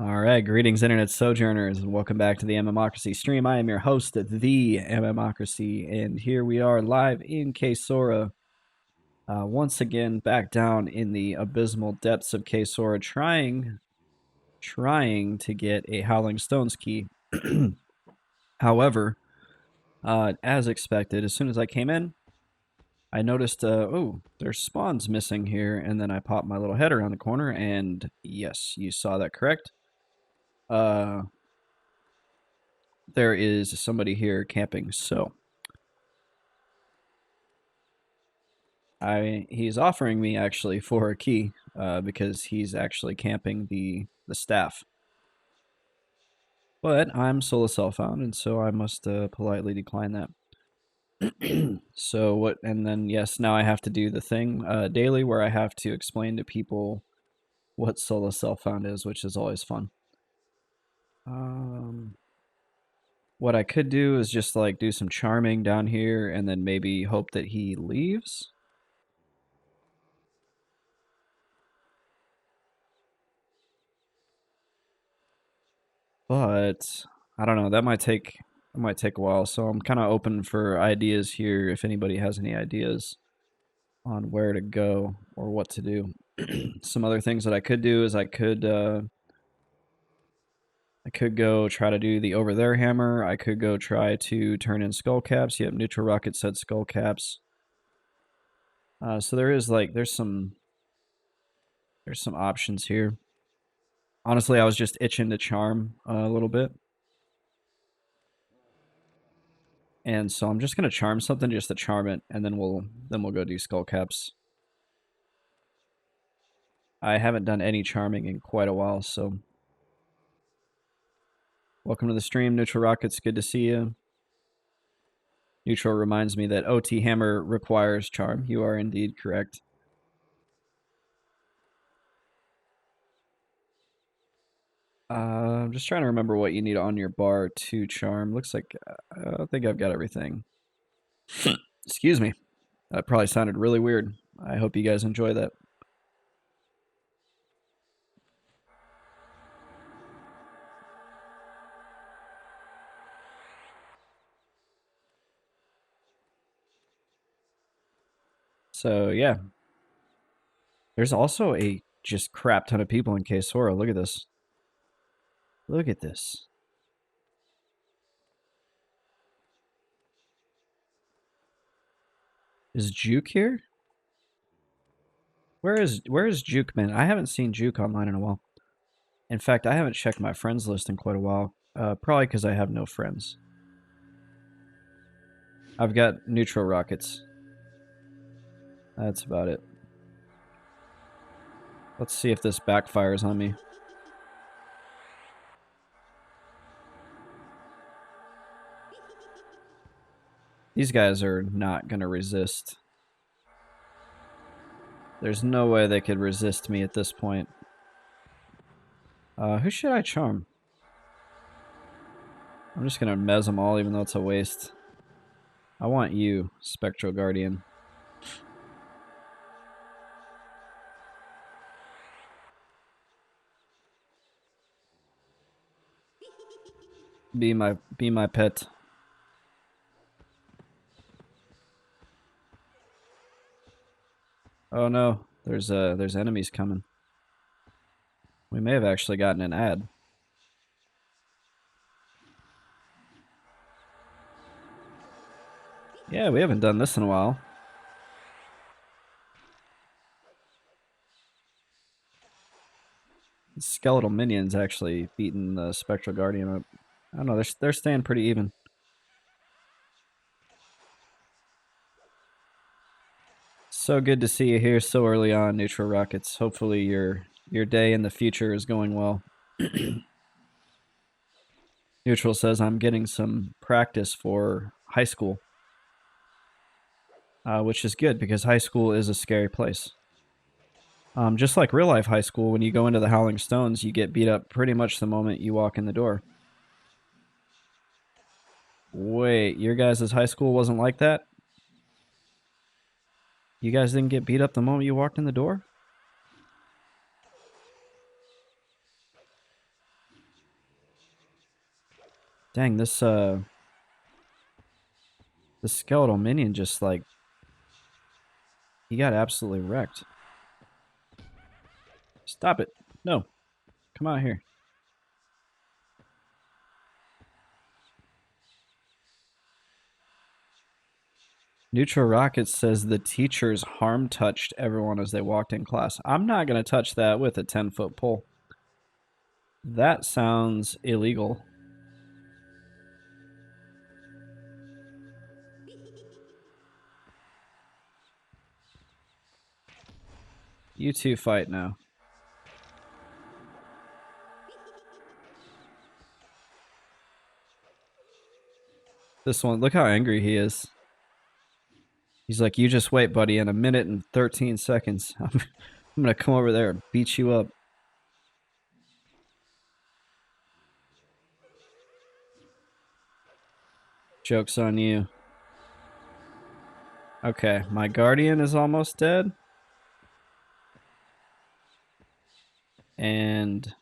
Alright, greetings internet sojourners, and welcome back to the MMocracy stream. I am your host, the MMocracy, and here we are live in Kesora. Once again, back down in the abysmal depths of Kesora, trying to get a Howling Stones key. However, as expected, as soon as I came in, I noticed, oh, there's spawns missing here, and then I popped my little head around the corner, and yes, you saw that correct. There is somebody here camping, so he's offering me actually for a key because he's actually camping the staff. But I'm soloselffound, and so I must politely decline that. So what? And then yes, now I have to do the thing daily where I have to explain to people what soloselffound is, which is always fun. What I could do is just like do some charming down here, and then maybe hope that he leaves. But I don't know, that might take a while, so I'm kind of open for ideas here if anybody has any ideas on where to go or what to do. Some other things that I could do is I could go try to do the over there hammer. I could go try to turn in skullcaps. Yep, neutral rocket said skullcaps. So there is like there's some options here. Honestly, I was just itching to charm a little bit. And so I'm just gonna charm something just to charm it, and then we'll go do skullcaps. I haven't done any charming in quite a while, so welcome to the stream, Neutral Rockets. Good to see you. Neutral reminds me that OT Hammer requires charm. You are indeed correct. I'm just trying to remember what you need on your bar to charm. Looks like I think I've got everything. Excuse me. That probably sounded really weird. I hope you guys enjoy that. So yeah, there's also a just crap ton of people in Kesora. Look at this. Look at this. Is Juke here? Where is Juke, man? I haven't seen Juke online in a while. In fact, I haven't checked my friends list in quite a while. Probably because I have no friends. I've got neutral rockets. That's about it. Let's see if this backfires on me. These guys are not gonna resist. There's no way they could resist me at this point. Who should I charm? I'm just gonna mez them all even though it's a waste. I want you, Spectral Guardian. Be my pet. Oh no, there's enemies coming. We may have actually gotten an ad. Yeah, we haven't done this in a while. Skeletal minions actually beating the Spectral Guardian up. I don't know, they're staying pretty even. So good to see you here so early on, Neutral Rockets. Hopefully your day in the future is going well. Neutral says I'm getting some practice for high school. Which is good because high school is a scary place. Just like real life high school, when you go into the Howling Stones, you get beat up pretty much the moment you walk in the door. Wait, your guys' high school wasn't like that? You guys didn't get beat up the moment you walked in the door? Dang, this skeletal minion just like he got absolutely wrecked. Stop it. No. Come out here. Neutral Rocket says the teachers harm touched everyone as they walked in class. I'm not going to touch that with a 10-foot pole. That sounds illegal. You two fight now. This one, look how angry he is. He's like, you just wait, buddy. In a minute and 13 seconds, I'm going to come over there and beat you up. Joke's on you. Okay, my guardian is almost dead. And...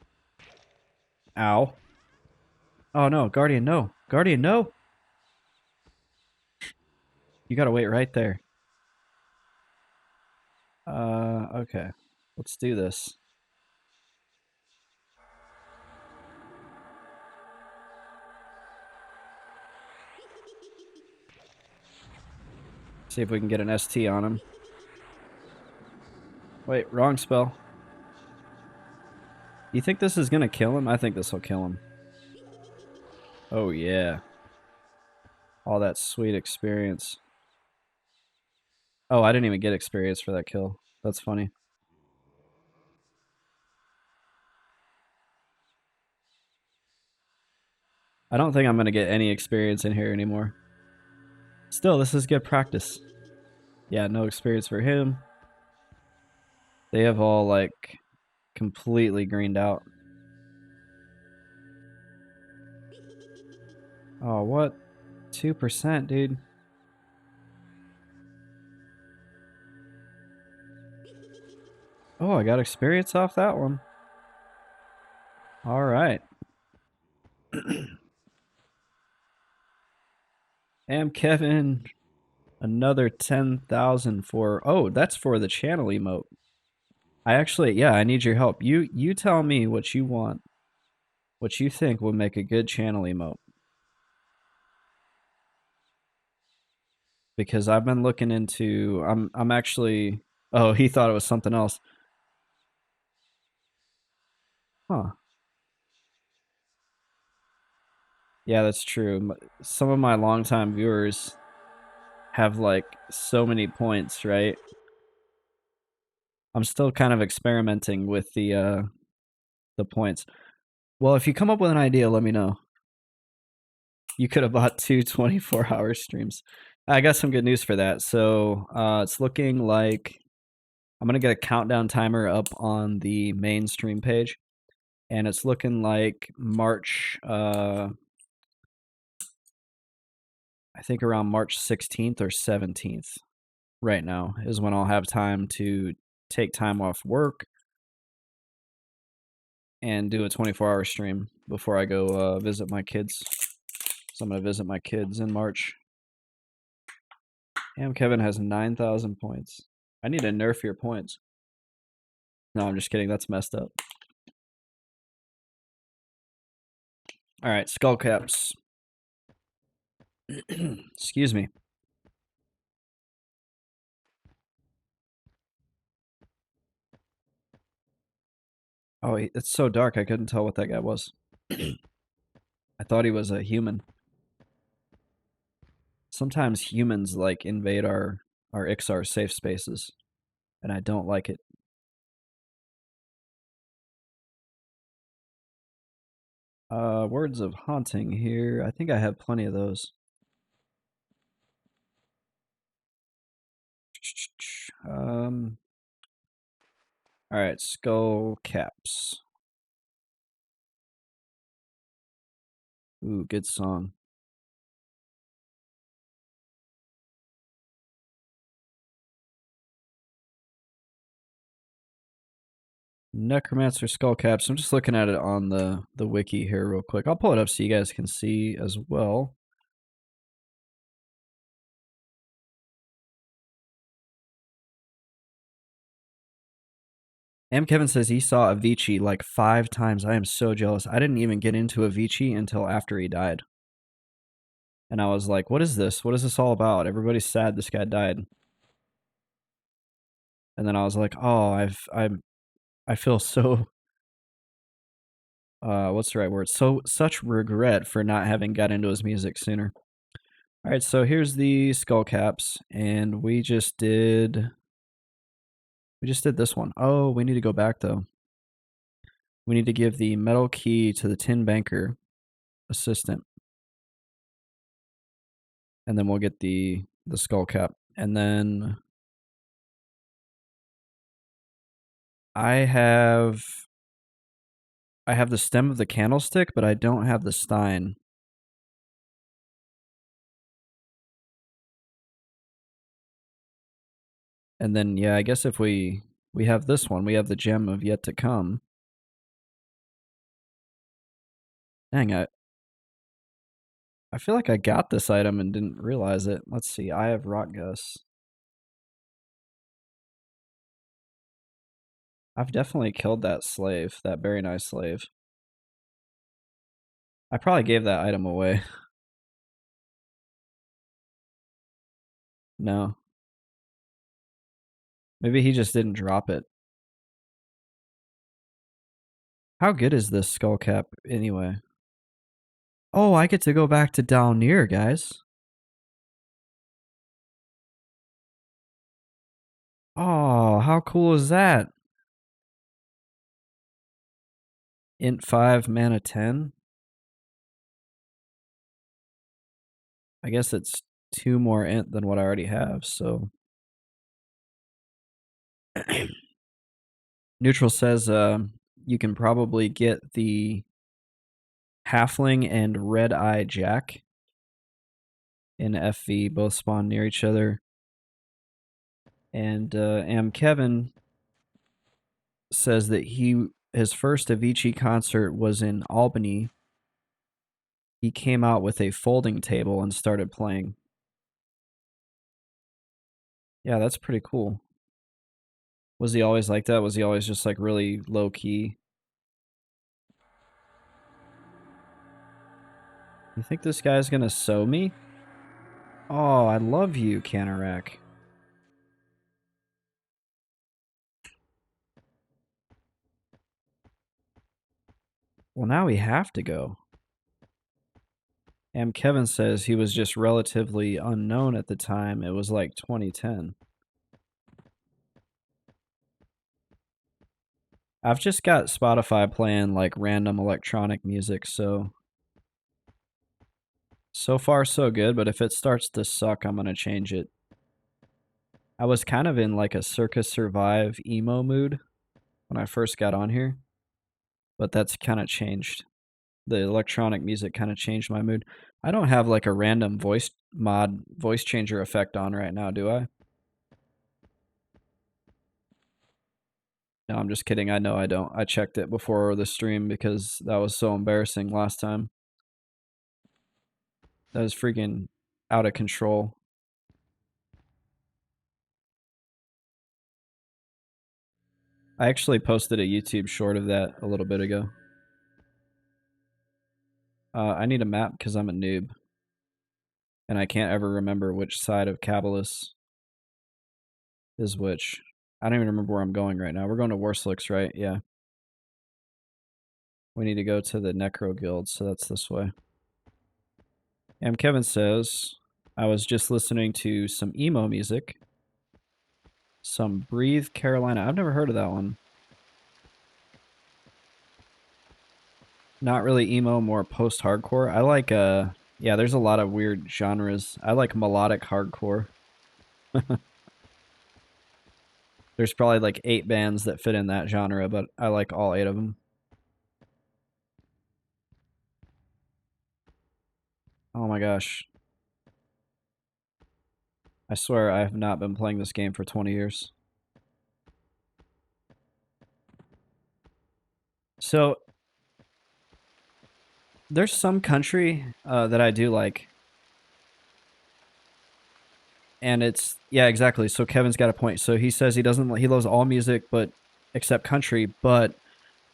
Ow. Oh no, guardian, no. Guardian, no! You gotta wait right there. Okay. Let's do this. See if we can get an ST on him. Wait, wrong spell. You think this is gonna kill him? I think this will kill him. Oh yeah. All that sweet experience. Oh, I didn't even get experience for that kill. That's funny. I don't think I'm gonna get any experience in here anymore. Still, this is good practice. Yeah, no experience for him. They have all, like, completely greened out. Oh, what? 2%, dude. Oh, I got experience off that one. Alright. Am Kevin, another 10,000 for... Oh, that's for the channel emote. I actually, yeah, I need your help. You tell me what you want. What you think would make a good channel emote. Because I've been looking into... I'm actually... Oh, he thought it was something else. Huh. Yeah, that's true. Some of my longtime viewers have like so many points, right? I'm still kind of experimenting with the points. Well, if you come up with an idea, let me know. You could have bought two 24-hour streams. I got some good news for that. So it's looking like I'm gonna get a countdown timer up on the main stream page, and it's looking like March. I think around March 16th or 17th. Right now is when I'll have time to take time off work and do a 24-hour stream before I go visit my kids. So I'm going to visit my kids in March. Damn, Kevin has 9,000 points. I need to nerf your points. No, I'm just kidding. That's messed up. All right, skullcaps. Excuse me. Oh, it's so dark I couldn't tell what that guy was. I thought he was a human. Sometimes humans like invade our Ixar safe spaces, and I don't like it. Words of haunting here. I think I have plenty of those. Um. All right, skull caps. Ooh, good song. Necromancer Skullcaps. I'm just looking at it on the wiki here real quick. I'll pull it up so you guys can see as well. M. Kevin says he saw Avicii like 5 times. I am so jealous. I didn't even get into Avicii until after he died. And I was like, what is this? What is this all about? Everybody's sad this guy died. And then I was like, oh, I feel so what's the right word? Such regret for not having got into his music sooner. All right, so here's the skull caps, and we just did this one. Oh, we need to go back though. We need to give the metal key to the tin banker assistant, and then we'll get the skull cap. And then I have the stem of the candlestick, but I don't have the stein. And then yeah, I guess if we have this one, we have the gem of yet to come. Dang it. I feel like I got this item and didn't realize it. Let's see. I have Rock Gus. I've definitely killed that slave, that very nice slave. I probably gave that item away. No. Maybe he just didn't drop it. How good is this skull cap anyway? Oh, I get to go back to down near, guys. Oh, how cool is that? Int 5, mana 10. I guess it's 2 more int than what I already have, so. Neutral says you can probably get the Halfling and Red Eye Jack in FV, both spawn near each other. And Kevin says that his first Avicii concert was in Albany. He came out with a folding table and started playing. Yeah, that's pretty cool. Was he always like that? Was he always just like really low key? You think this guy's gonna sew me? Oh, I love you, Kunark. Well, now we have to go. And Kevin says he was just relatively unknown at the time. It was like 2010. I've just got Spotify playing like random electronic music, so far so good, but if it starts to suck, I'm gonna change it. I was kind of in like a Circus Survive emo mood when I first got on here, but that's kind of changed. The electronic music kind of changed my mood. I don't have like a random voice changer effect on right now, do I? No, I'm just kidding. I know I don't. I checked it before the stream because that was so embarrassing last time. That was freaking out of control. I actually posted a YouTube short of that a little bit ago. I need a map because I'm a noob. And I can't ever remember which side of Cabalus is which. I don't even remember where I'm going right now. We're going to Worslicks, right? Yeah. We need to go to the Necro Guild, so that's this way. And Kevin says, I was just listening to some emo music. Some Breathe Carolina. I've never heard of that one. Not really emo, more post-hardcore. I like, yeah, there's a lot of weird genres. I like melodic hardcore. There's probably like 8 bands that fit in that genre, but I like all 8 of them. Oh my gosh. I swear I have not been playing this game for 20 years. So there's some country that I do like, and it's yeah, exactly. So Kevin's got a point. So he says he loves all music, but except country. But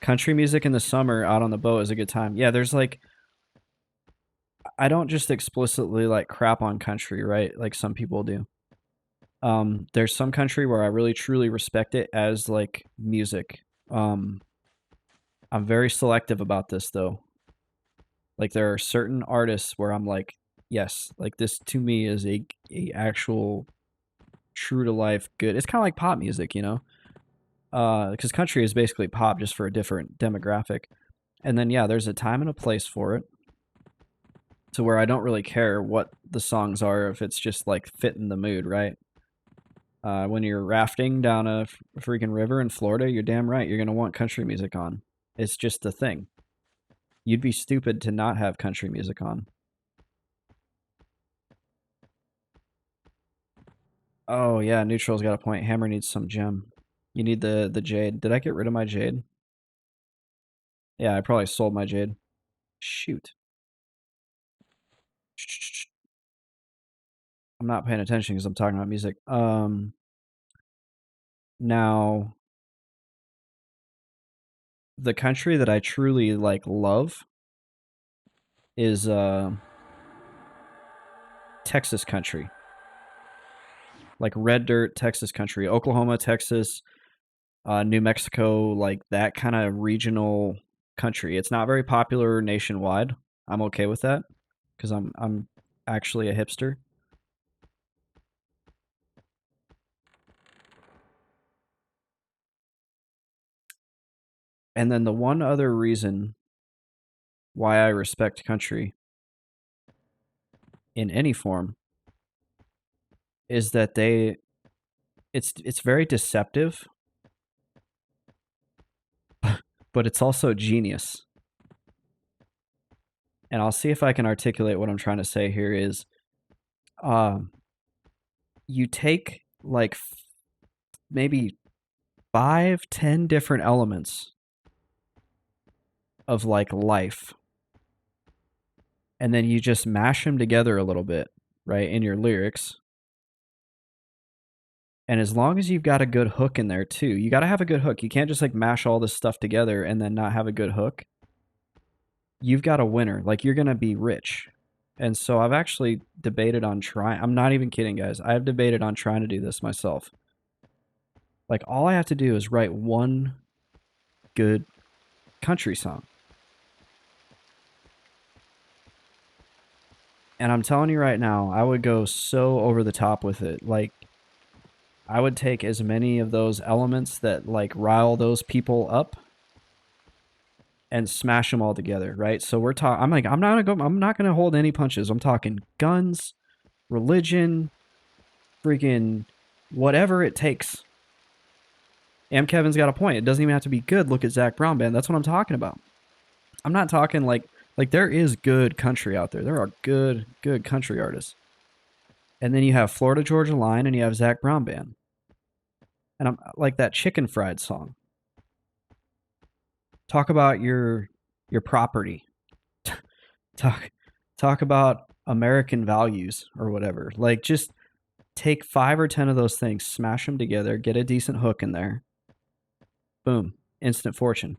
country music in the summer out on the boat is a good time. Yeah, there's like I don't just explicitly like crap on country, right? Like some people do. There's some country where I really truly respect it as like music. Um, I'm very selective about this though. Like there are certain artists where I'm like, yes, like this to me is a actual true to life good. It's kind of like pop music, you know, because country is basically pop just for a different demographic. And then yeah, there's a time and a place for it, to where I don't really care what the songs are if it's just like fitting the mood, right? When you're rafting down a freaking river in Florida, you're damn right you're gonna want country music on. It's just the thing. You'd be stupid to not have country music on. Oh yeah, Neutral's got a point. Hammer needs some gem. You need the jade. Did I get rid of my jade? Yeah, I probably sold my jade. Shoot. I'm not paying attention because I'm talking about music. Now the country that I truly like love is Texas country. Like red dirt Texas country. Oklahoma, Texas, New Mexico, like that kind of regional country. It's not very popular nationwide. I'm okay with that because I'm actually a hipster. And then the one other reason why I respect country in any form is that it's very deceptive, but it's also genius. And I'll see if I can articulate what I'm trying to say here is um you take like maybe 5, 10 different elements of like life, and then you just mash them together a little bit, right, in your lyrics. And as long as you've got a good hook in there too, you got to have a good hook. You can't just like mash all this stuff together and then not have a good hook. You've got a winner. Like you're going to be rich. And so I've actually debated on trying. I'm not even kidding, guys. I've debated on trying to do this myself. Like all I have to do is write one good country song. And I'm telling you right now, I would go so over the top with it. Like I would take as many of those elements that like rile those people up and smash them all together, right? So we're talking. I'm like, I'm not gonna hold any punches. I'm talking guns, religion, freaking whatever it takes. And Kevin's got a point. It doesn't even have to be good. Look at Zach Brown Band. That's what I'm talking about. I'm not talking like there is good country out there. There are good country artists. And then you have Florida Georgia Line and you have Zach Brown Band. And I'm like that chicken fried song. Talk about your property. talk talk about American values or whatever. Like just take 5 or 10 of those things, smash them together, get a decent hook in there. Boom, instant fortune.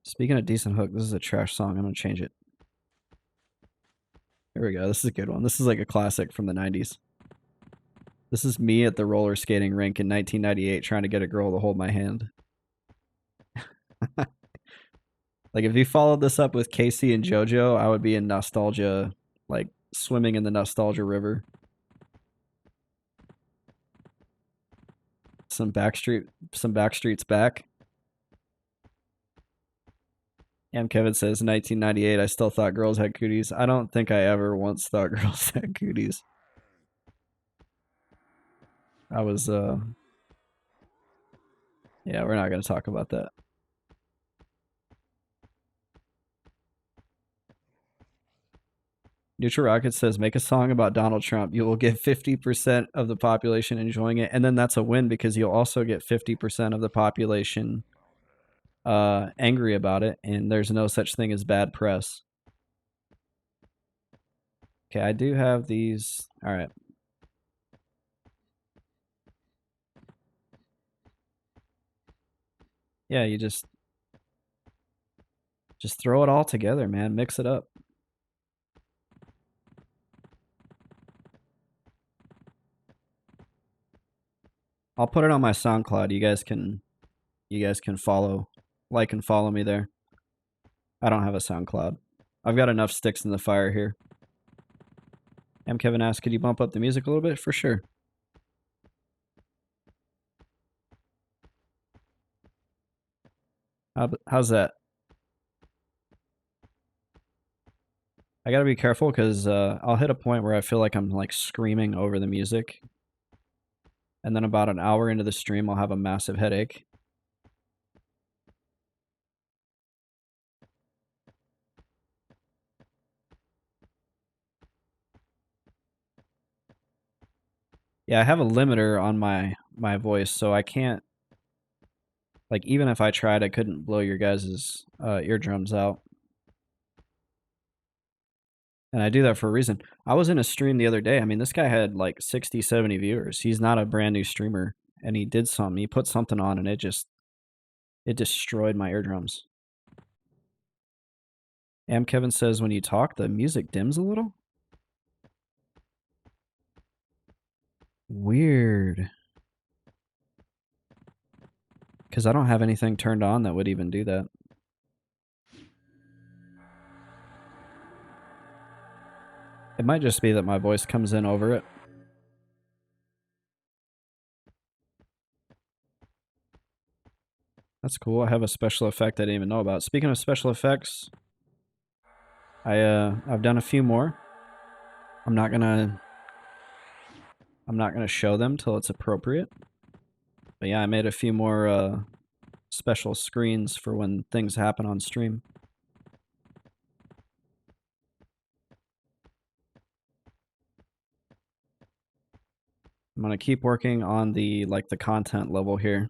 Speaking of decent hook, this is a trash song. I'm gonna change it. Here we go. This is a good one. This is like a classic from the 90s. This is me at the roller skating rink in 1998 trying to get a girl to hold my hand. Like if you followed this up with Casey and JoJo, I would be in nostalgia, like swimming in the nostalgia river. Some Backstreet's back. And Kevin says 1998. I still thought girls had cooties. I don't think I ever once thought girls had cooties. I was yeah, we're not gonna talk about that. Neutral Rocket says, make a song about Donald Trump. You will get 50% of the population enjoying it. And then that's a win because you'll also get 50% of the population angry about it. And there's no such thing as bad press. Okay, I do have these. All right. Yeah, you just throw it all together, man. Mix it up. I'll put it on my SoundCloud. You guys can follow, like and follow me there. I don't have a SoundCloud. I've got enough sticks in the fire here. Kevin asked, could you bump up the music a little bit? For sure. How's that? I gotta be careful because I'll hit a point where I feel like I'm like screaming over the music. And then about an hour into the stream, I'll have a massive headache. Yeah, I have a limiter on my voice, so I can't, like, even if I tried, I couldn't blow your guys' eardrums out. And I do that for a reason. I was in a stream the other day. I mean, this guy had like 60, 70 viewers. He's not a brand new streamer. And he did something. He put something on and it destroyed my eardrums. Kevin says when you talk, the music dims a little? Weird. Because I don't have anything turned on that would even do that. It might just be that my voice comes in over it. That's cool. I have a special effect I didn't even know about. Speaking of special effects, I've done a few more. I'm not gonna show them till it's appropriate. But yeah, I made a few more special screens for when things happen on stream. I'm gonna keep working on the content level here.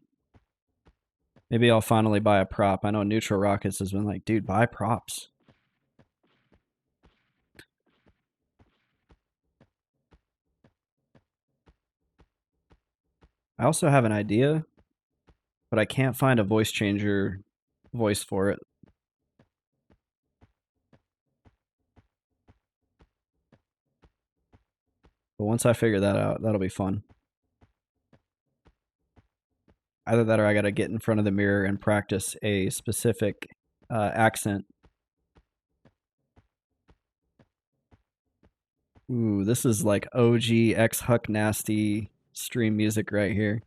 Maybe I'll finally buy a prop. I know Neutral Rockets has been like, dude, buy props. I also have an idea, but I can't find a voice changer voice for it. But once I figure that out, that'll be fun. Either that or I gotta get in front of the mirror and practice a specific accent. Ooh, this is like OG X Huck Nasty stream music right here.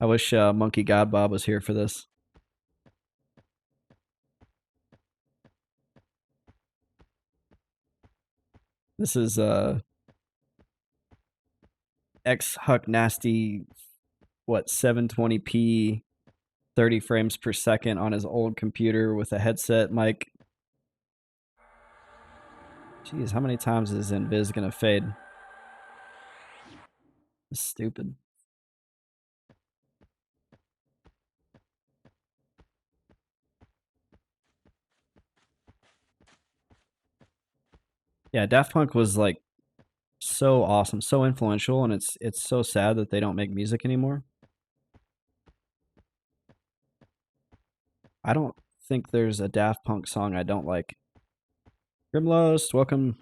I wish Monkey God Bob was here for this. This is X Huck Nasty, what, 720p, 30 frames per second on his old computer with a headset mic. Jeez, how many times is Invis gonna fade? It's stupid. Yeah, Daft Punk was like so awesome, so influential, and it's so sad that they don't make music anymore. I don't think there's a Daft Punk song I don't like. Grimlost, welcome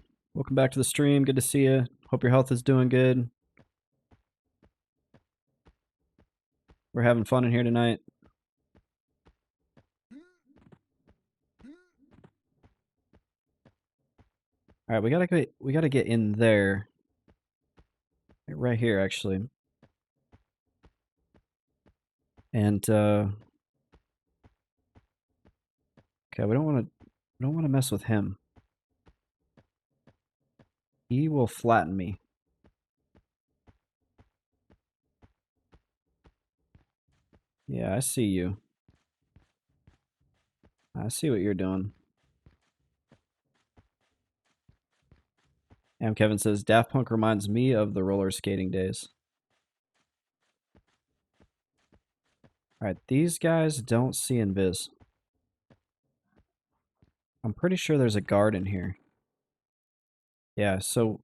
back to the stream. Good to see you. Hope your health is doing good. We're having fun in here tonight. All right, we gotta get in there. Right here, actually. And okay, we don't want to mess with him. He will flatten me. Yeah, I see you. I see what you're doing. Kevin says, Daft Punk reminds me of the roller skating days. Alright, these guys don't see invis. I'm pretty sure there's a guard in here. Yeah, so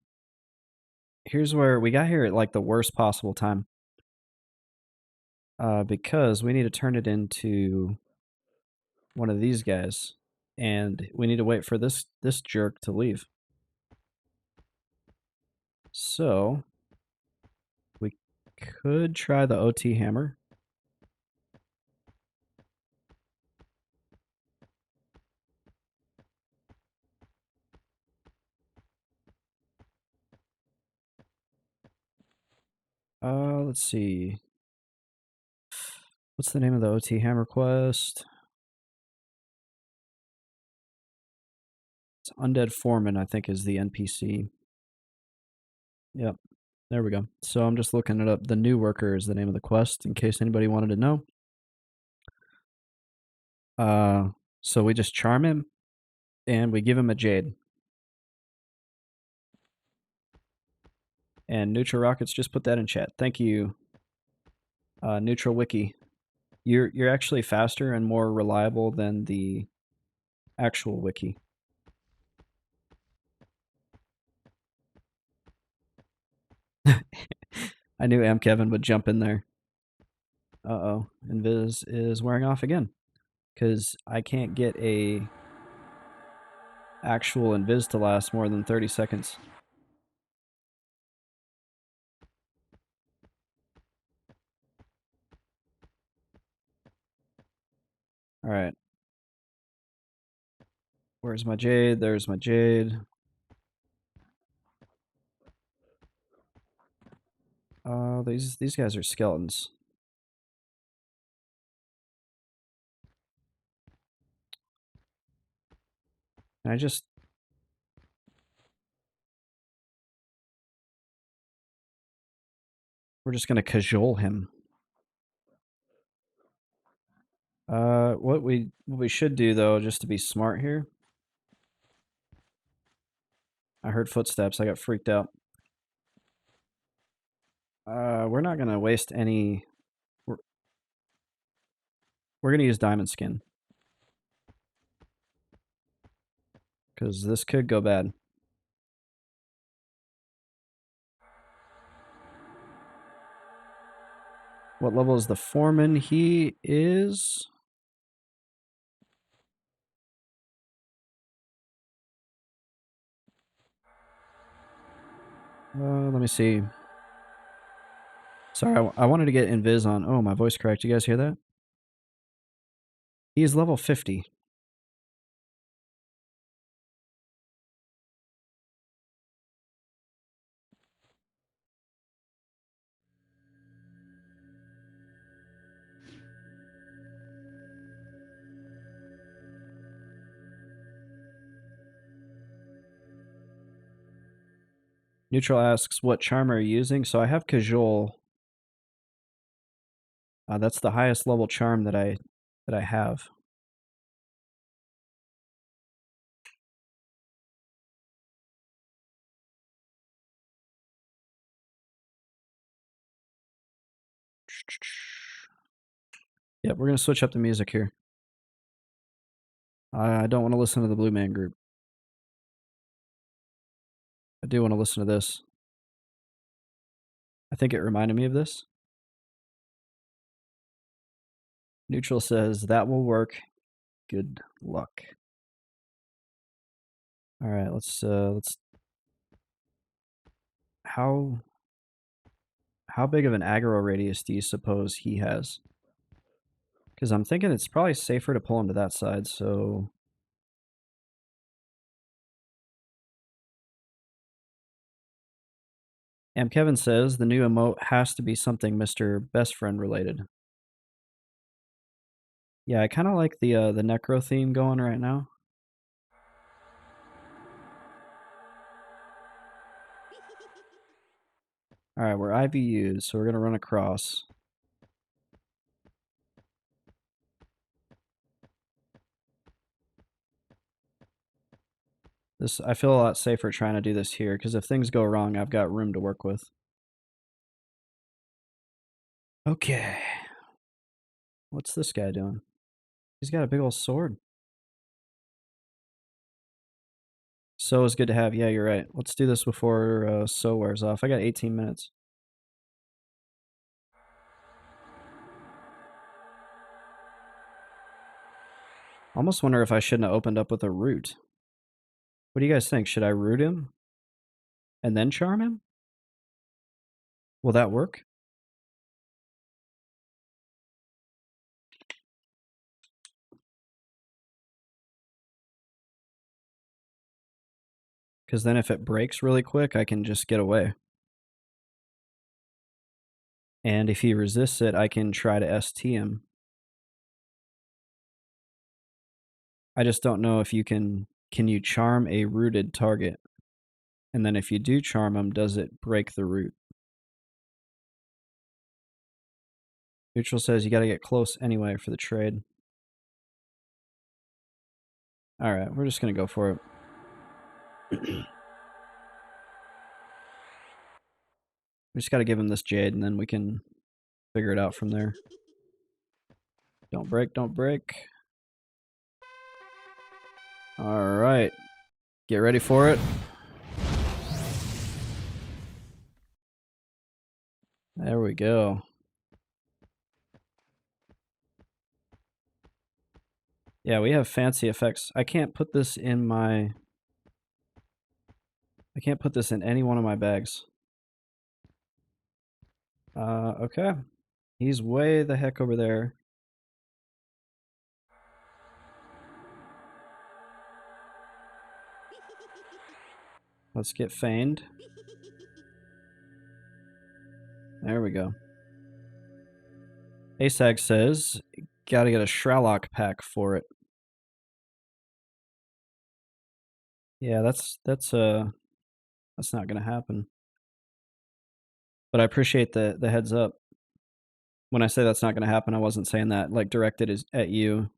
here's where we got here at like the worst possible time. Because we need to turn it into one of these guys. And we need to wait for this jerk to leave. So we could try the OT hammer. Let's see. What's the name of the OT hammer quest? It's Undead Foreman, I think, is the NPC. Yep. There we go. So I'm just looking it up. The New Worker is the name of the quest, in case anybody wanted to know. So we just charm him, and we give him a jade. And Neutral Rockets just put that in chat. Thank you, Neutral Wiki. You're actually faster and more reliable than the actual wiki. I knew Kevin would jump in there. Uh-oh, Invis is wearing off again. Because I can't get a actual Invis to last more than 30 seconds. Alright. Where's my jade? There's my jade. These guys are skeletons. And we're just gonna cajole him. What we should do though, just to be smart here. I heard footsteps. I got freaked out. We're not gonna waste any. We're gonna use diamond skin because this could go bad. What level is the foreman? He is. Let me see. Sorry, I wanted to get invis on. Oh, my voice cracked. You guys hear that? He's level 50. Neutral asks, what charm are you using? So I have Cajole. That's the highest level charm that I have. Yep, we're gonna switch up the music here. I don't want to listen to the Blue Man Group. I do want to listen to this. I think it reminded me of this. Neutral says that will work. Good luck. All right, let's. How big of an aggro radius do you suppose he has? Because I'm thinking it's probably safer to pull him to that side. So. Kevin says the new emote has to be something Mr. Best Friend related. Yeah, I kind of like the Necro theme going right now. All right, we're IVUs, so we're gonna run across. I feel a lot safer trying to do this here, because if things go wrong, I've got room to work with. Okay. What's this guy doing? He's got a big old sword. So is good to have. Yeah, you're right. Let's do this before So wears off. I got 18 minutes. Almost wonder if I shouldn't have opened up with a root. What do you guys think? Should I root him and then charm him? Will that work? Because then if it breaks really quick, I can just get away. And if he resists it, I can try to ST him. I just don't know if you can you charm a rooted target? And then if you do charm him, does it break the root? Neutral says you got to get close anyway for the trade. All right, we're just going to go for it. We just got to give him this jade, and then we can figure it out from there. Don't break, don't break. All right, get ready for it. There we go. Yeah, we have fancy effects. I can't put this in my... I can't put this in any one of my bags. Okay. He's way the heck over there. Let's get feigned. There we go. ASAG says, gotta get a Shralock pack for it. Yeah, that's not gonna happen. But I appreciate the heads up. When I say that's not gonna happen, I wasn't saying that like directed at you.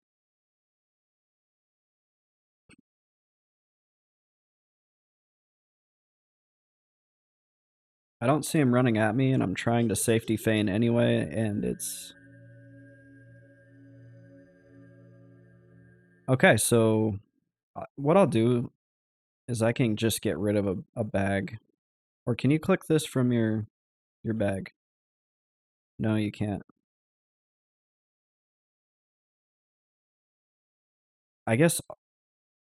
I don't see him running at me, and I'm trying to safety feign anyway, and it's... Okay, so what I'll do is I can just get rid of a bag. Or can you click this from your bag? No, you can't. I guess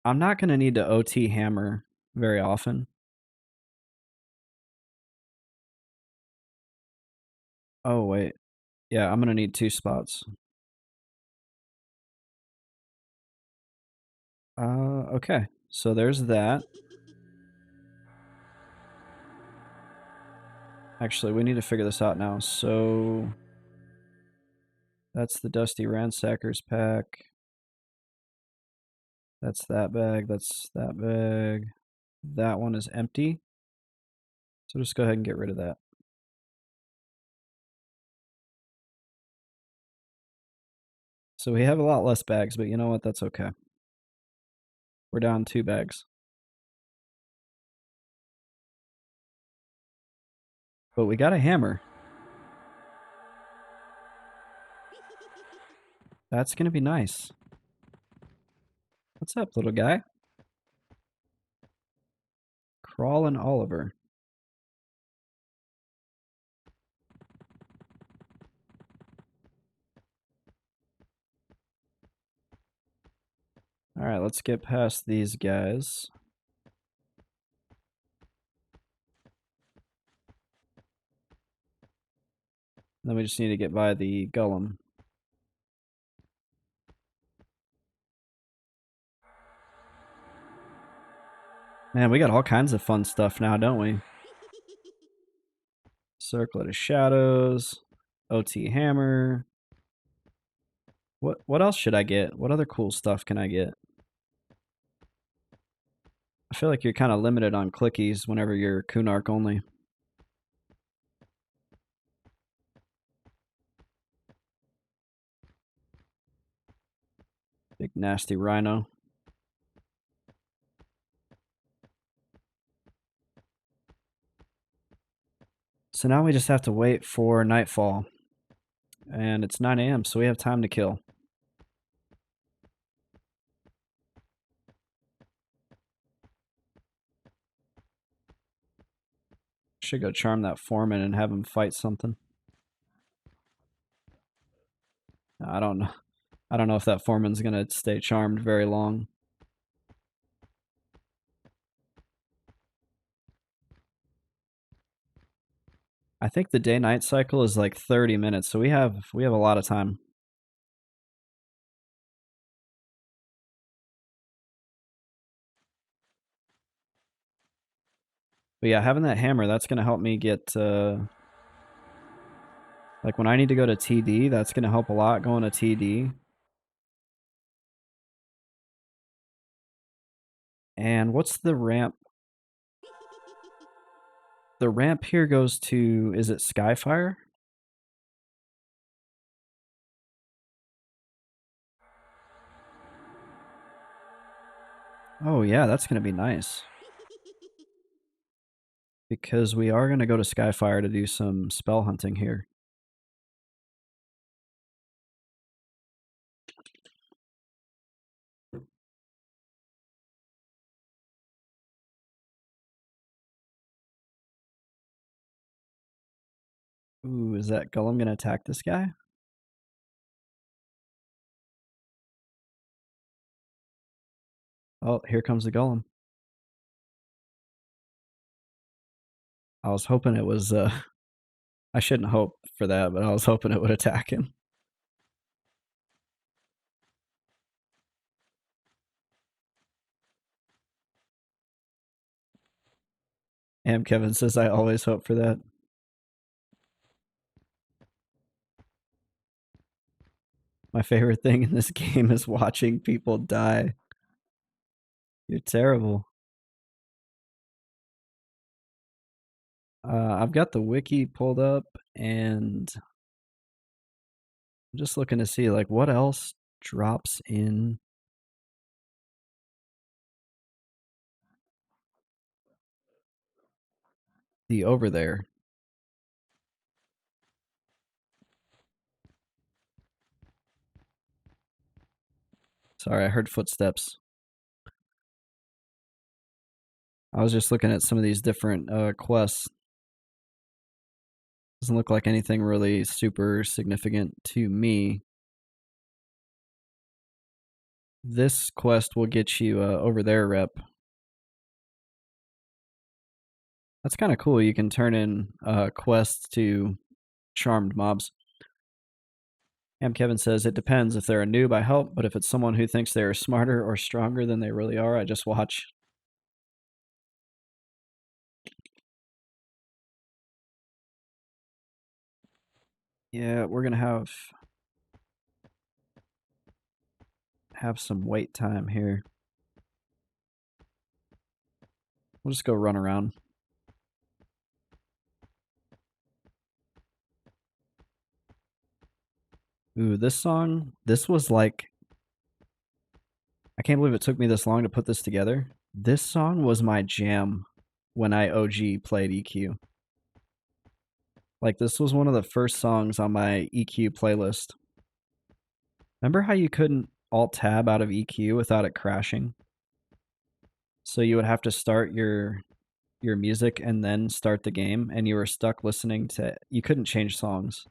I'm not going to need to OT hammer very often. Oh, wait. Yeah, I'm going to need 2 spots. Okay. So there's that. Actually, we need to figure this out now. So that's the Dusty Ransackers pack. That's that bag. That's that bag. That one is empty. So just go ahead and get rid of that. So we have a lot less bags, but you know what? That's okay. We're down 2 bags. But we got a hammer. That's going to be nice. What's up, little guy? Crawlin' Oliver. All right, let's get past these guys. Then we just need to get by the Golem. Man, we got all kinds of fun stuff now, don't we? Circlet of Shadows, OT Hammer. What else should I get? What other cool stuff can I get? I feel like you're kind of limited on clickies whenever you're Kunark only. Big nasty rhino. So now we just have to wait for nightfall. And it's 9 a.m., so we have time to kill. Should go charm that foreman and have him fight something. I don't know. I don't know if that foreman's gonna stay charmed very long. I think the day-night cycle is like 30 minutes, so we have a lot of time. But yeah, having that hammer, that's gonna help me get like when I need to go to TD, that's gonna help a lot going to TD. And what's the ramp? The ramp here goes to, is it Skyfire? Oh yeah, that's gonna be nice. Because we are gonna go to Skyfire to do some spell hunting here. Ooh, is that Golem gonna attack this guy? Oh, here comes the Golem. I was hoping it was, I shouldn't hope for that, but I was hoping it would attack him. And Kevin says, I always hope for that. My favorite thing in this game is watching people die. You're terrible. I've got the wiki pulled up, and I'm just looking to see, like, what else drops in the over there. Sorry, I heard footsteps. I was just looking at some of these different quests. Doesn't look like anything really super significant to me. This quest will get you over there, rep. That's kind of cool. You can turn in quests to charmed mobs. And Kevin says, it depends. If they're a noob, I help, but if it's someone who thinks they're smarter or stronger than they really are, I just watch. Yeah, we're gonna have some wait time here. We'll just go run around. Ooh, this song, this was like, I can't believe it took me this long to put this together. This song was my jam when I OG played EQ. Like, this was one of the first songs on my EQ playlist. Remember how you couldn't alt tab out of EQ without it crashing? So you would have to start your music and then start the game, and you were stuck listening to, you couldn't change songs.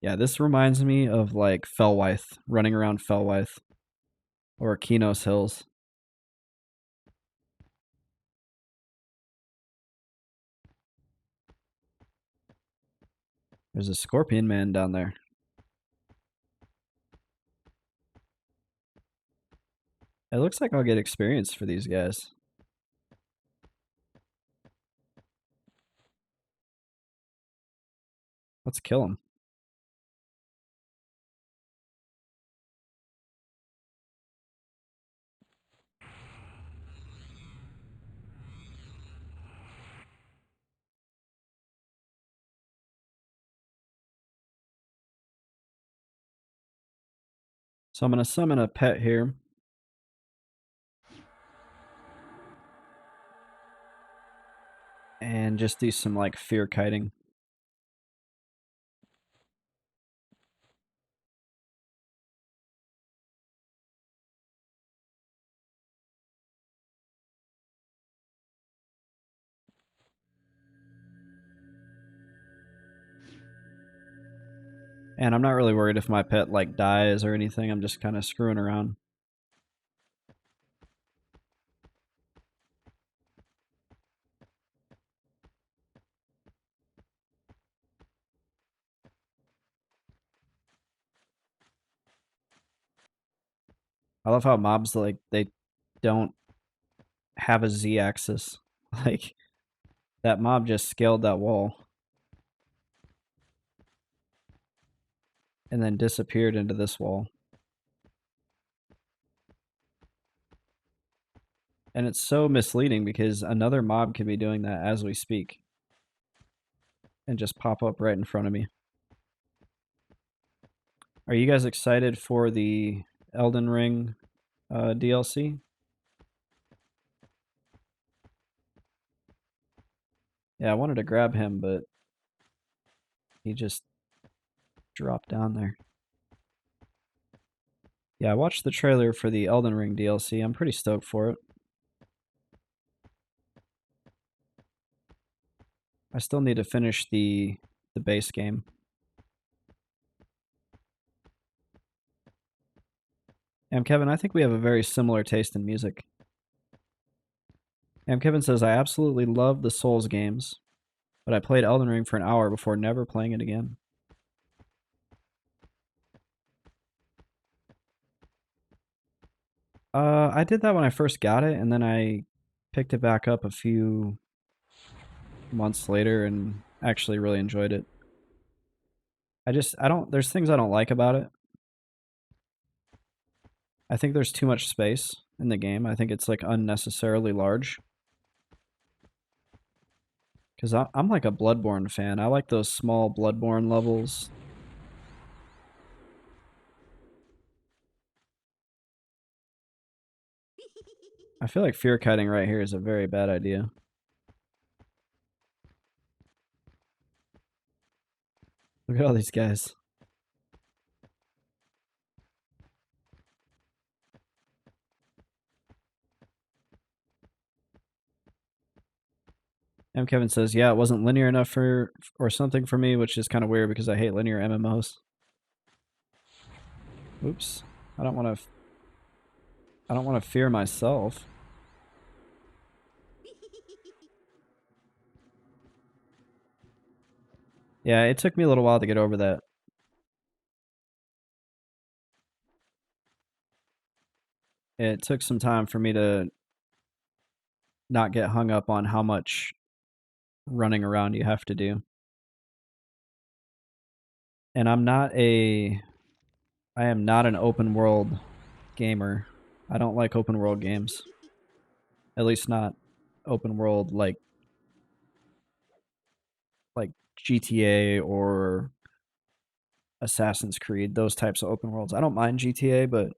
Yeah, this reminds me of like Fellwythe, running around Fellwythe or Kinos Hills. There's a scorpion man down there. It looks like I'll get experience for these guys. Let's kill him. So I'm going to summon a pet here. And just do some like fear kiting. And I'm not really worried if my pet like dies or anything. I'm just kind of screwing around. I love how mobs like they don't have a z-axis. Like that mob just scaled that wall and then disappeared into this wall. And it's so misleading because another mob can be doing that as we speak and just pop up right in front of me. Are you guys excited for the Elden Ring DLC? Yeah, I wanted to grab him, but he just dropped down there. Yeah, I watched the trailer for the Elden Ring DLC. I'm pretty stoked for it. I still need to finish the base game. And Kevin, I think we have a very similar taste in music. And Kevin says, I absolutely love the Souls games, but I played Elden Ring for an hour before never playing it again. I did that when I first got it, and then I picked it back up a few months later and actually really enjoyed it. There's things I don't like about it. I think there's too much space in the game. I think it's like unnecessarily large. Because I'm like a Bloodborne fan. I like those small Bloodborne levels. I feel like fear kiting right here is a very bad idea. Look at all these guys. M. Kevin says, yeah, it wasn't linear enough for or something for me, which is kind of weird because I hate linear MMOs. Oops. I don't want to I don't want to fear myself. Yeah, it took me a little while to get over that. It took some time for me to not get hung up on how much running around you have to do. And I am not an open world gamer. I don't like open world games. At least not open world like GTA or Assassin's Creed, those types of open worlds. I don't mind GTA, but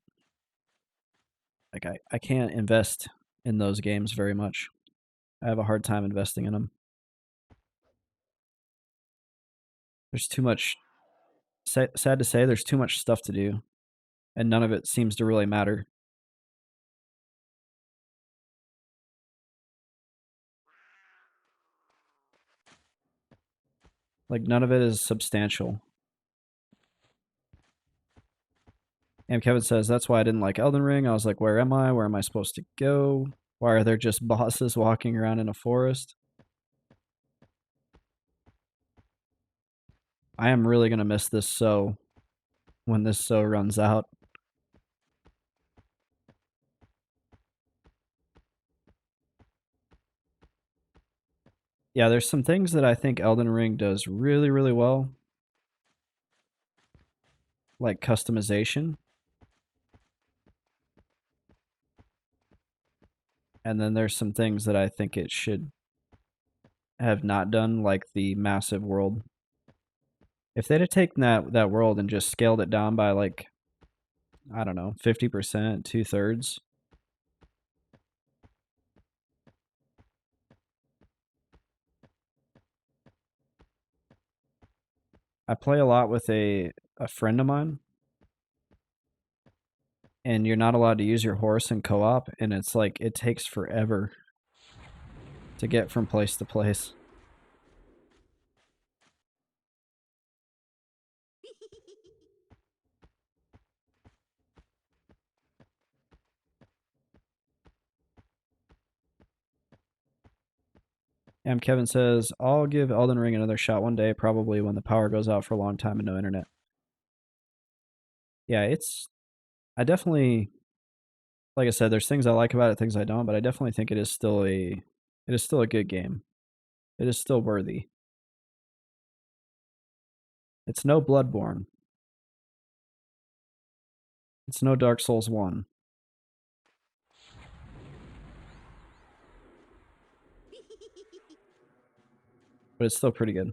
like I can't invest in those games very much. I have a hard time investing in them. There's too much sad to say there's too much stuff to do and none of it seems to really matter. Like none of it is substantial. And Kevin says that's why I didn't like Elden Ring. I was like, where am I? Where am I supposed to go? Why are there just bosses walking around in a forest? I am really gonna miss this when this runs out. Yeah, there's some things that I think Elden Ring does really, really well, like customization. And then there's some things that I think it should have not done, like the massive world. If they'd have taken that world and just scaled it down by like I don't know, 50%, 2/3. I play a lot with a friend of mine, and you're not allowed to use your horse in co-op, and it's like it takes forever to get from place to place. And Kevin says, I'll give Elden Ring another shot one day, probably when the power goes out for a long time and no internet. Yeah, I definitely, like I said, there's things I like about it, things I don't, but I definitely think it is still a good game. It is still worthy. It's no Bloodborne. It's no Dark Souls 1, but it's still pretty good.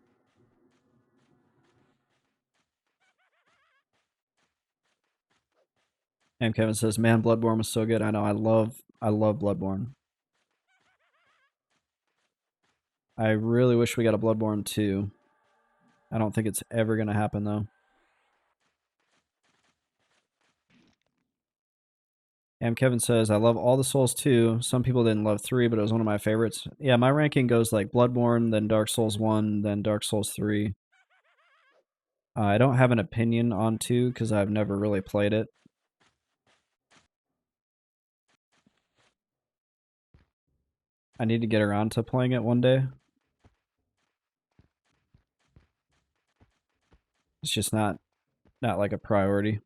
And Kevin says, "Man, Bloodborne was so good. I know. I love Bloodborne. I really wish we got a Bloodborne 2. I don't think it's ever going to happen though." And Kevin says, "I love all the Souls 2. Some people didn't love 3, but it was one of my favorites." Yeah, my ranking goes like Bloodborne, then Dark Souls 1, then Dark Souls 3. I don't have an opinion on 2 because I've never really played it. I need to get around to playing it one day. It's just not like a priority.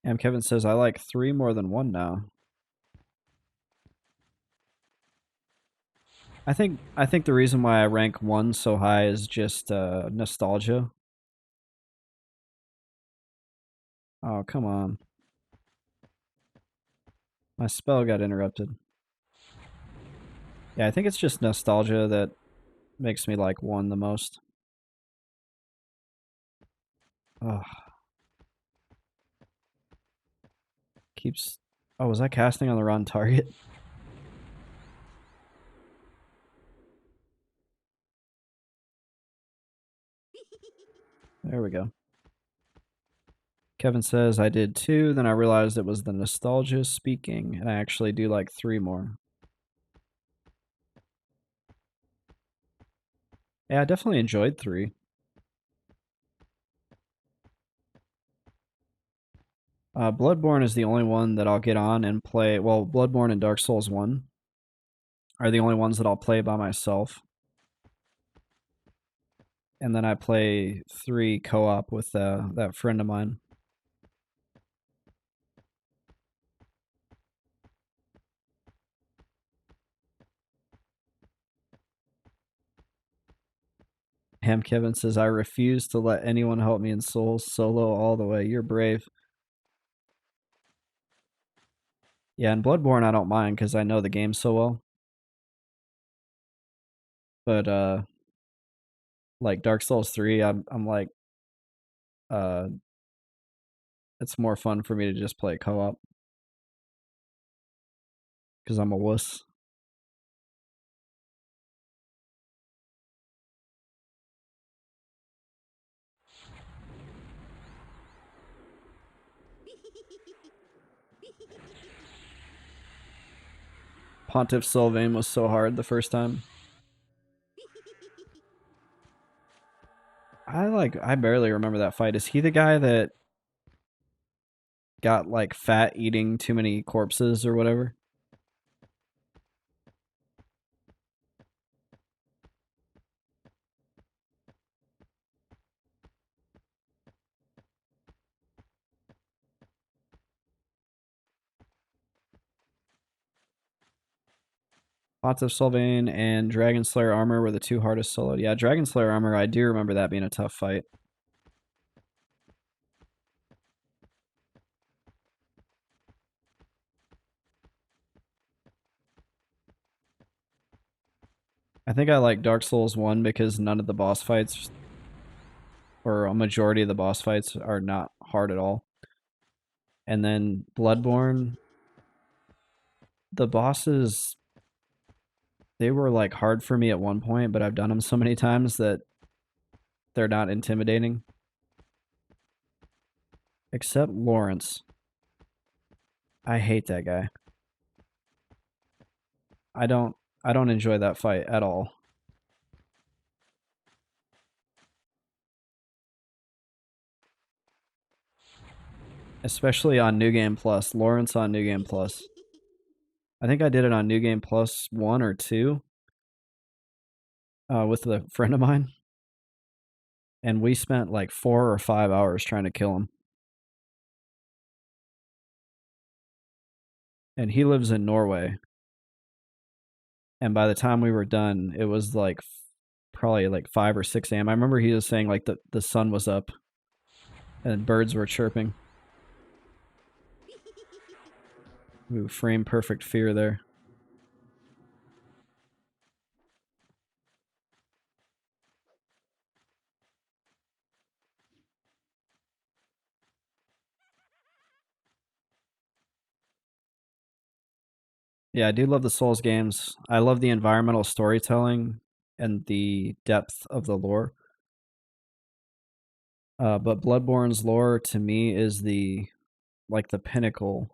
And Kevin says, "I like 3 more than 1 now." I think the reason why I rank 1 so high is just nostalgia. Oh, come on. My spell got interrupted. Yeah, I think it's just nostalgia that makes me like 1 the most. Oh, keeps... Oh, was I casting on the wrong target? There we go. Kevin says, "I did 2, then I realized it was the nostalgia speaking, and I actually do like 3 more." Yeah, I definitely enjoyed 3. Bloodborne is the only one that I'll get on and play. Well, Bloodborne and Dark Souls 1 are the only ones that I'll play by myself. And then I play 3 co-op with that friend of mine. Ham Kevin says, "I refuse to let anyone help me in Souls, solo all the way. You're brave." Yeah, in Bloodborne I don't mind because I know the game so well. But like Dark Souls 3, I'm like, uh, it's more fun for me to just play co-op because I'm a wuss. Pontiff Sylvain was so hard the first time. I barely remember that fight. Is he the guy that got like fat eating too many corpses or whatever? Pontiff Sylvain and Dragon Slayer armor were the 2 hardest soloed. Yeah, Dragon Slayer armor, I do remember that being a tough fight. I think I like Dark Souls 1 because none of the boss fights, or a majority of the boss fights, are not hard at all. And then Bloodborne, the bosses, they were like hard for me at one point, but I've done them so many times that they're not intimidating. Except Lawrence. I hate that guy. I don't I don't enjoy that fight at all. Especially on New Game Plus. Lawrence on New Game Plus. I think I did it on New Game Plus 1 or 2 with a friend of mine. And we spent like 4 or 5 hours trying to kill him. And he lives in Norway. And by the time we were done, it was like probably like 5 or 6 a.m. I remember he was saying like the sun was up and birds were chirping. Ooh, frame perfect fear there. Yeah, I do love the Souls games. I love the environmental storytelling and the depth of the lore. But Bloodborne's lore to me is the pinnacle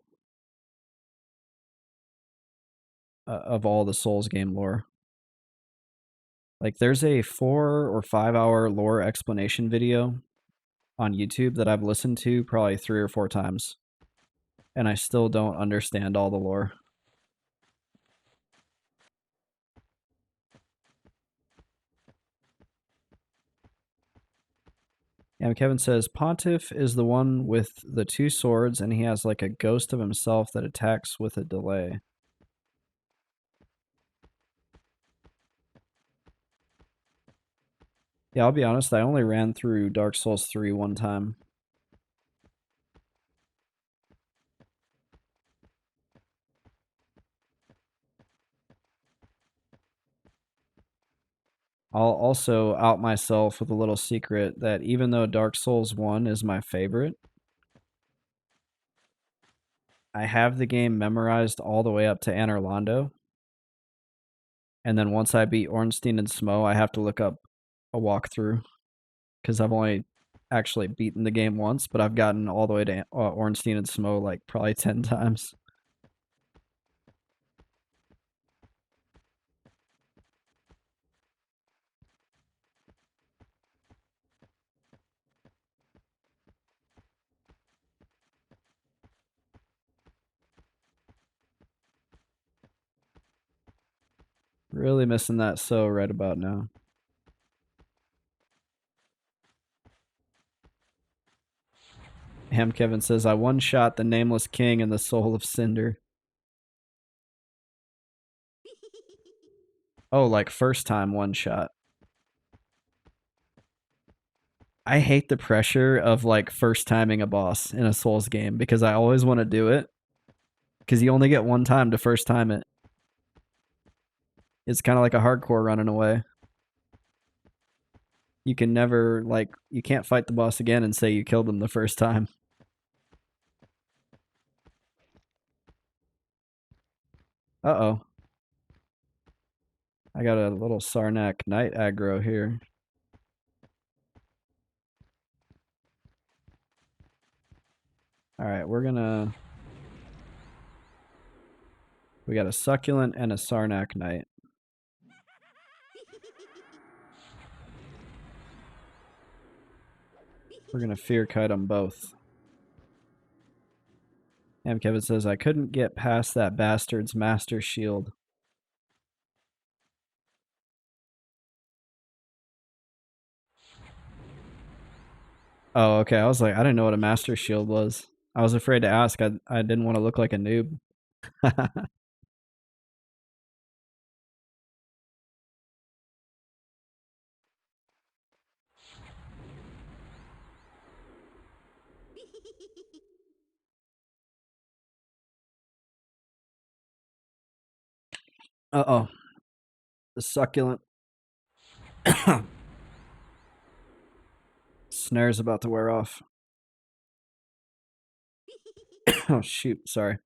of all the Souls game lore. Like there's a 4 or 5 hour lore explanation video on YouTube that I've listened to probably 3 or 4 times, and I still don't understand all the lore. And Kevin says Pontiff is the one with the 2 swords, and he has like a ghost of himself that attacks with a delay. Yeah, I'll be honest, I only ran through Dark Souls 3 one time. I'll also out myself with a little secret that even though Dark Souls 1 is my favorite, I have the game memorized all the way up to Anor Londo. And then once I beat Ornstein and Smo, I have to look up a walkthrough because I've only actually beaten the game once, but I've gotten all the way to Ornstein and Smo like probably 10 times. Really missing that so right about now. Ham Kevin says, I one-shot the Nameless King and the Soul of Cinder. Oh, like first time one-shot. I hate the pressure of like first timing a boss in a Souls game because I always want to do it because you only get one time to first time it. It's kind of like a hardcore running away. You can never like you can't fight the boss again and say you killed him the first time. Uh-oh. I got a little Sarnak Knight aggro here. Alright, we got a Succulent and a Sarnak Knight. We're gonna Fear Kite them both. And Kevin says, I couldn't get past that bastard's Master Shield. Oh, okay. I was like, I didn't know what a Master Shield was. I was afraid to ask. I didn't want to look like a noob. Uh-oh. The Succulent. Snare's about to wear off. Oh, shoot. Sorry.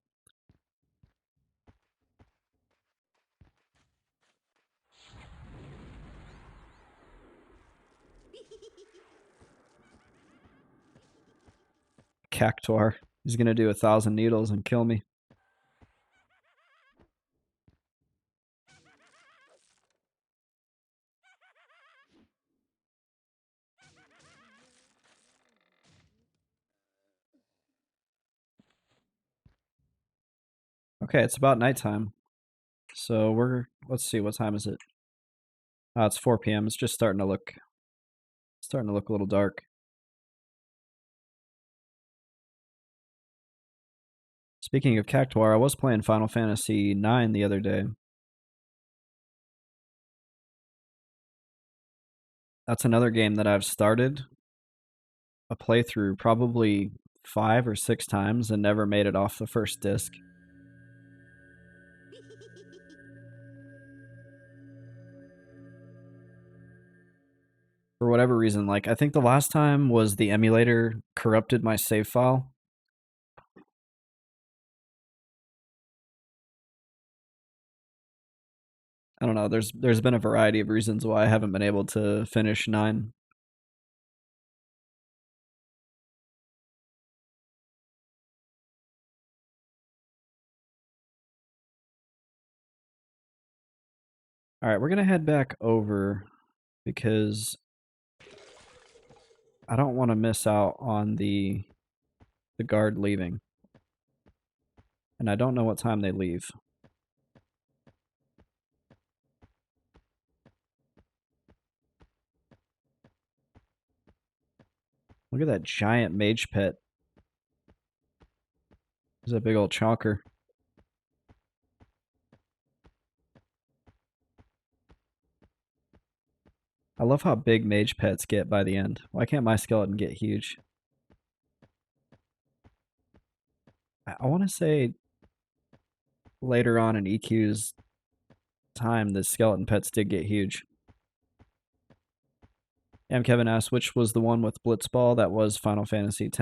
Cactuar. He's gonna do 1,000 needles and kill me. Okay, it's about nighttime. So let's see, what time is it? It's 4 p.m. It's just starting to look a little dark. Speaking of Cactuar, I was playing Final Fantasy IX the other day. That's another game that I've started a playthrough probably 5 or 6 times and never made it off the first disc. For whatever reason, like I think the last time was the emulator corrupted my save file. I don't know. There's been a variety of reasons why I haven't been able to finish 9. All right, we're gonna head back over because I don't want to miss out on the guard leaving, and I don't know what time they leave. Look at that giant mage pet. There's a big old chonker. I love how big mage pets get by the end. Why can't my skeleton get huge? I want to say later on in EQ's time, the skeleton pets did get huge. And Kevin asked, which was the one with Blitzball? That was Final Fantasy X.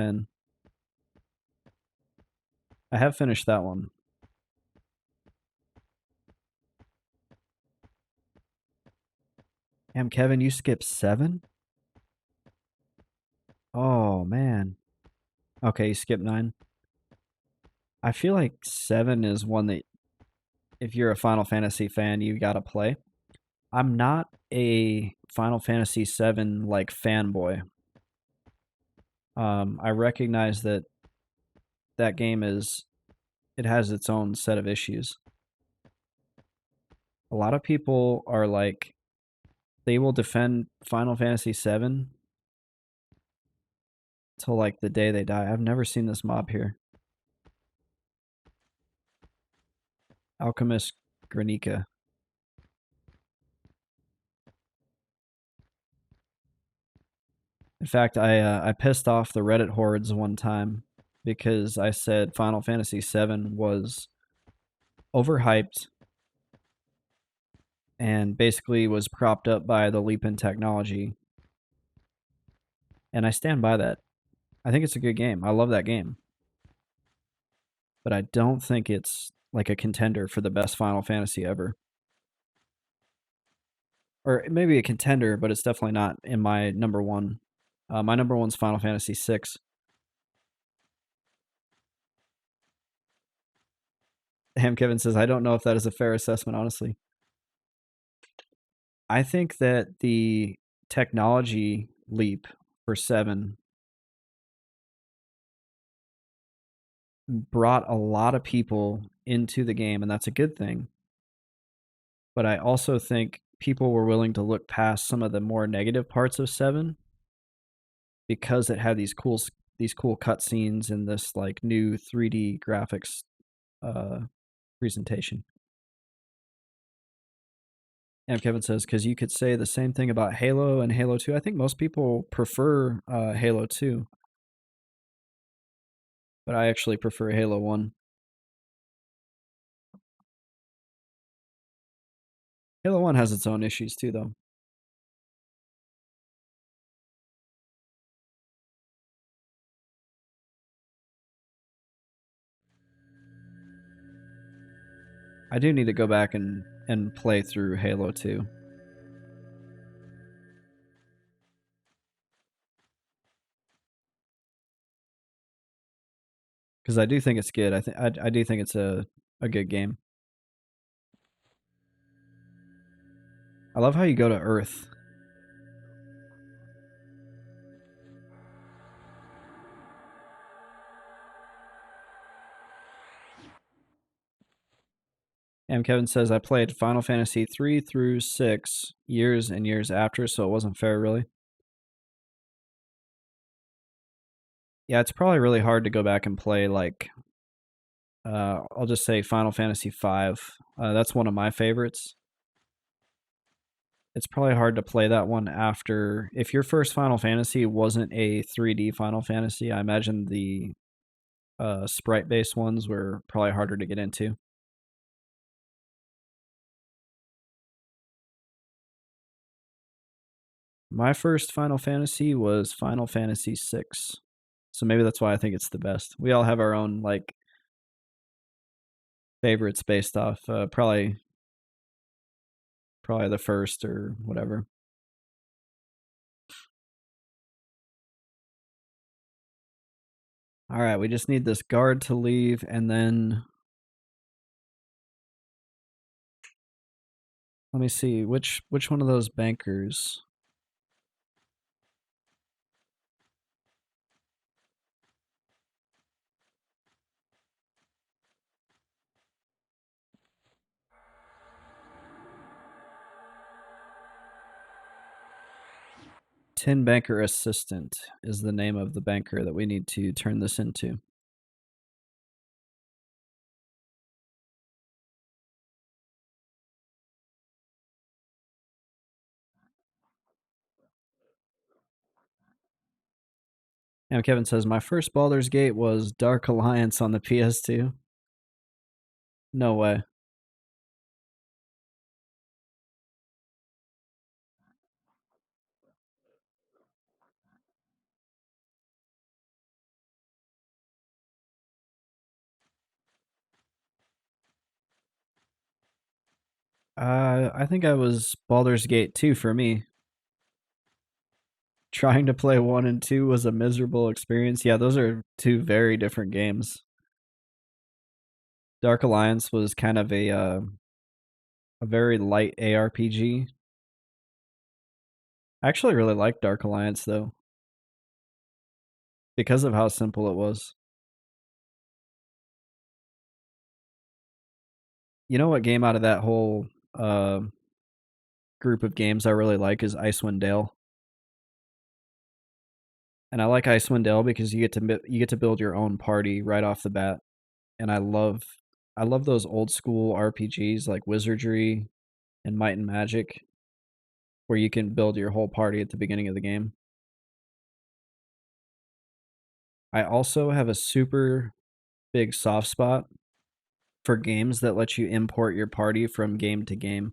I have finished that one. Damn, Kevin, you skipped 7? Oh, man. Okay, you skipped 9. I feel like 7 is one that, if you're a Final Fantasy fan, you gotta play. I'm not a Final Fantasy 7 like fanboy. I recognize that that game it has its own set of issues. A lot of people are like, they will defend Final Fantasy 7 till like the day they die. I've never seen this mob here. Alchemist Granica. In fact, I pissed off the Reddit hordes one time because I said Final Fantasy VII was overhyped and basically was propped up by the leap in technology. And I stand by that. I think it's a good game. I love that game. But I don't think it's like a contender for the best Final Fantasy ever. Or maybe a contender, but it's definitely not in my number one. My number one's Final Fantasy VI. Ham Kevin says, I don't know if that is a fair assessment, honestly. I think that the technology leap for 7 brought a lot of people into the game, and that's a good thing. But I also think people were willing to look past some of the more negative parts of 7 because it had these cool cutscenes and this like new 3D graphics uh, presentation. And Kevin says, because you could say the same thing about Halo and Halo 2. I think most people prefer Halo 2, but I actually prefer Halo 1. Halo 1 has its own issues too, though. I do need to go back and play through Halo 2. Because I do think it's good. I do think it's a good game. I love how you go to Earth. And Kevin says I played Final Fantasy 3 through 6 years and years after, so it wasn't fair, really. Yeah, it's probably really hard to go back and play like I'll just say Final Fantasy 5. That's one of my favorites. It's probably hard to play that one after if your first Final Fantasy wasn't a 3D Final Fantasy. I imagine the sprite based ones were probably harder to get into. My first Final Fantasy was Final Fantasy 6. So maybe that's why I think it's the best. We all have our own like favorites based off probably the first or whatever. All right, we just need this guard to leave and then let me see which one of those bankers. 10 Banker Assistant is the name of the banker that we need to turn this into. And Kevin says, my first Baldur's Gate was Dark Alliance on the PS2. No way. I think I was Baldur's Gate 2 for me. Trying to play 1 and 2 was a miserable experience. Yeah, those are two very different games. Dark Alliance was kind of a very light ARPG. I actually really liked Dark Alliance though, because of how simple it was. You know what game out of that whole uh, group of games I really like is Icewind Dale. And I like Icewind Dale because you get to build your own party right off the bat. And I love those old school RPGs like Wizardry and Might and Magic where you can build your whole party at the beginning of the game. I also have a super big soft spot for games that let you import your party from game to game.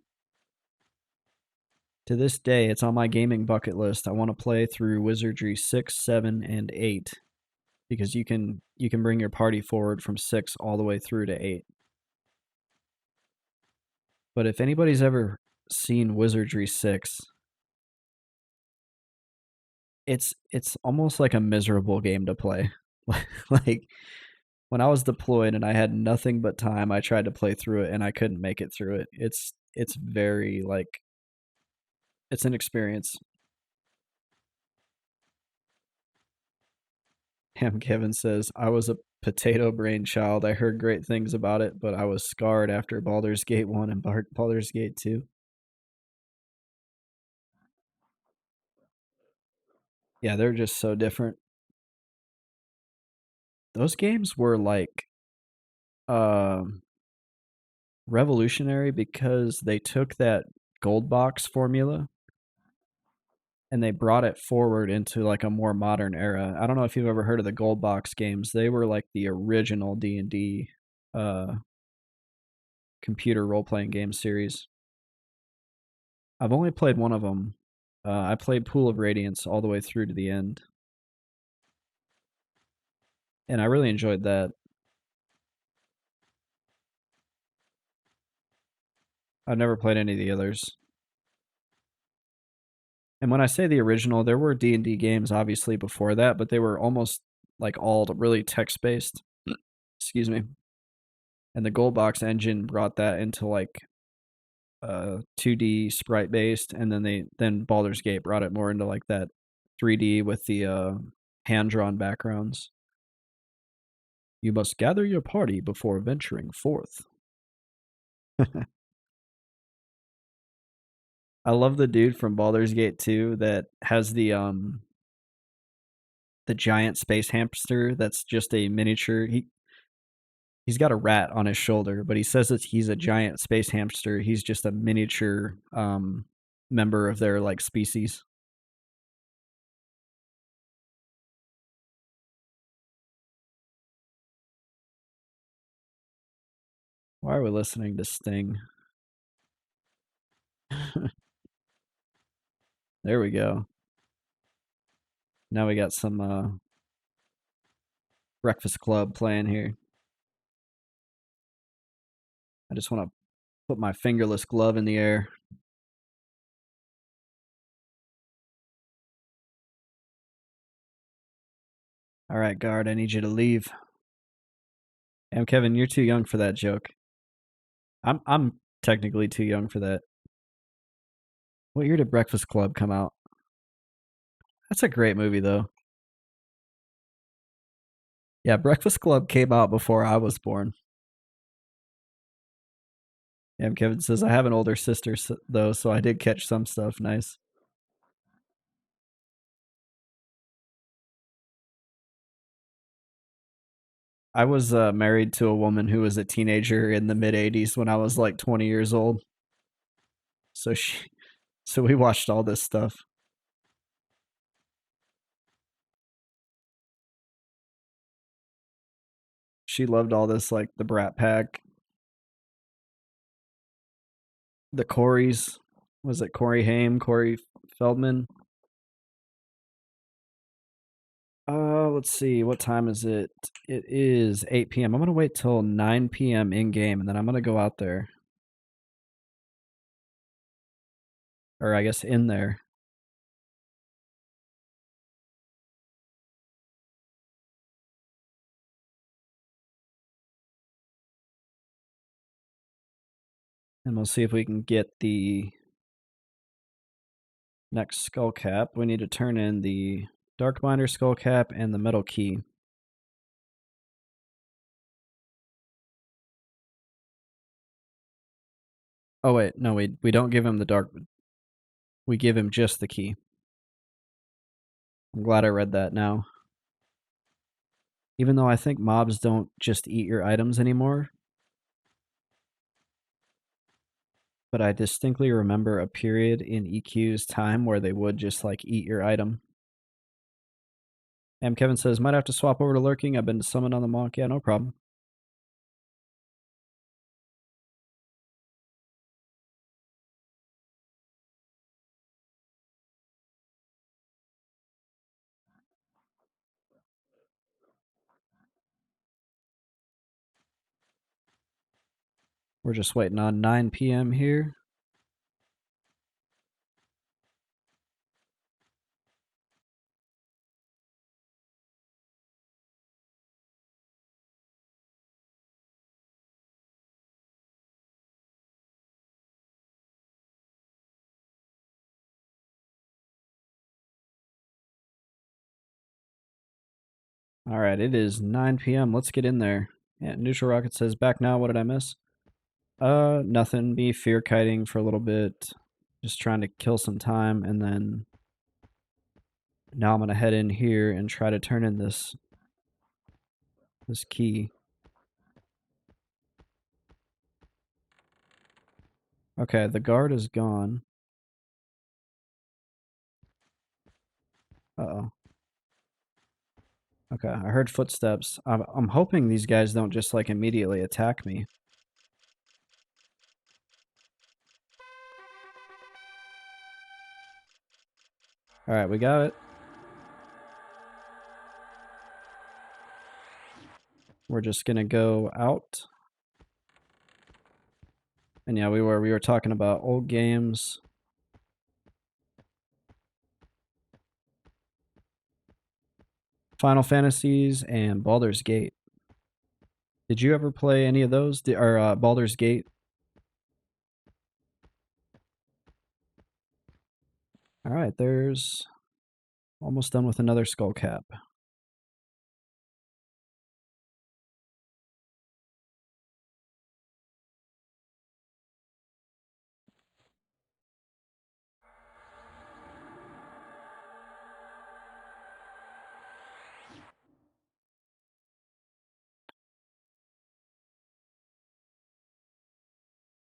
To this day, it's on my gaming bucket list. I want to play through Wizardry 6, 7, and 8 because you can bring your party forward from 6 all the way through to 8. But if anybody's ever seen Wizardry 6, it's almost like a miserable game to play. Like when I was deployed and I had nothing but time, I tried to play through it and I couldn't make it through it. It's very like it's an experience. Ham Kevin says, I was a potato brain child. I heard great things about it, but I was scarred after Baldur's Gate 1 and Baldur's Gate 2. Yeah, they're just so different. Those games were like um revolutionary because they took that gold box formula and they brought it forward into like a more modern era. I don't know if you've ever heard of the gold box games. They were like the original D&D uh computer role-playing game series. I've only played one of them. I played Pool of Radiance all the way through to the end, and I really enjoyed that. I've never played any of the others. And when I say the original, there were D&D games obviously before that, but they were almost like all really text-based. Excuse me. And the Gold Box engine brought that into like 2D sprite based, and then Baldur's Gate brought it more into like that 3D with the hand drawn backgrounds. You must gather your party before venturing forth. I love the dude from Baldur's Gate 2 that has the giant space hamster that's just a miniature. He's got a rat on his shoulder, but he says that he's a giant space hamster. He's just a miniature member of their like species. Why are we listening to Sting? There we go. Now we got some Breakfast Club playing here. I just want to put my fingerless glove in the air. All right, guard, I need you to leave. And Kevin, you're too young for that joke. I'm technically too young for that. What year did Breakfast Club come out? That's a great movie though. Yeah, Breakfast Club came out before I was born. Yeah, Kevin says I have an older sister though, so I did catch some stuff. Nice. I was married to a woman who was a teenager in the mid '80s when I was like 20 years old. So so we watched all this stuff. She loved all this, like the Brat Pack, the Coreys. Was it Corey Haim, Corey Feldman? Let's see. What time is it? It is 8 p.m. I'm gonna wait till 9 p.m. in game, and then I'm gonna go out there, or I guess in there. And we'll see if we can get the next skull cap. We need to turn in the Dark Binder skull cap and the metal key. Oh wait, no, we don't give him the dark. We give him just the key. I'm glad I read that now. Even though I think mobs don't just eat your items anymore, but I distinctly remember a period in EQ's time where they would just like eat your item. And Kevin says, might have to swap over to lurking. I've been summoned on the monk. Yeah, no problem. We're just waiting on 9 p.m. here. All right, it is 9 p.m. Let's get in there. Yeah, Neutral Rocket says, back now. What did I miss? Nothing. Be fear kiting for a little bit. Just trying to kill some time, and then now I'm gonna head in here and try to turn in this key. Okay, the guard is gone. Uh-oh. Okay, I heard footsteps. I'm hoping these guys don't just like immediately attack me. All right, we got it. We're just gonna go out. And yeah, we were talking about old games. Final Fantasies and Baldur's Gate. Did you ever play any of those? Or Baldur's Gate? All right, there's almost done with another Skullcap.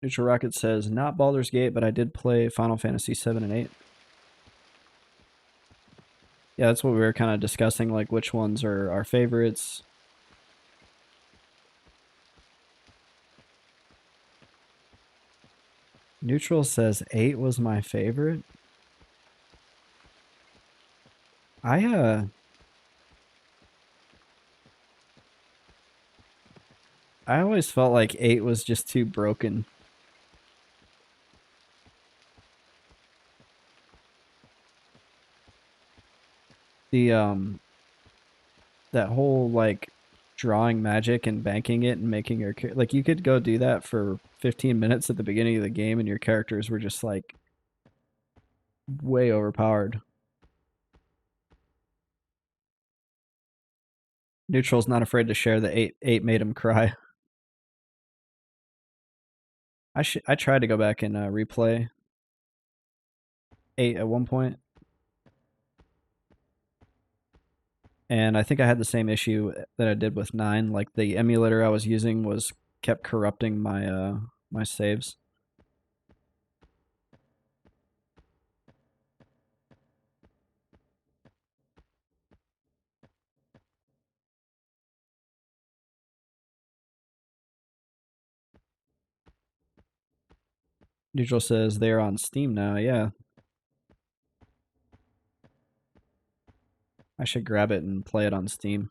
Neutral Rocket says, not Baldur's Gate, but I did play Final Fantasy 7 and 8. Yeah, that's what we were kind of discussing, like which ones are our favorites. Neutral says 8 was my favorite. I always felt like 8 was just too broken. The that whole like drawing magic and banking it and making your like you could go do that for 15 minutes at the beginning of the game and your characters were just like way overpowered. Neutral's not afraid to share that 8 made him cry. I tried to go back and replay 8 at one point, and I think I had the same issue that I did with 9. Like the emulator I was using was kept corrupting my my saves. Neutral says they're on Steam now. Yeah, I should grab it and play it on Steam.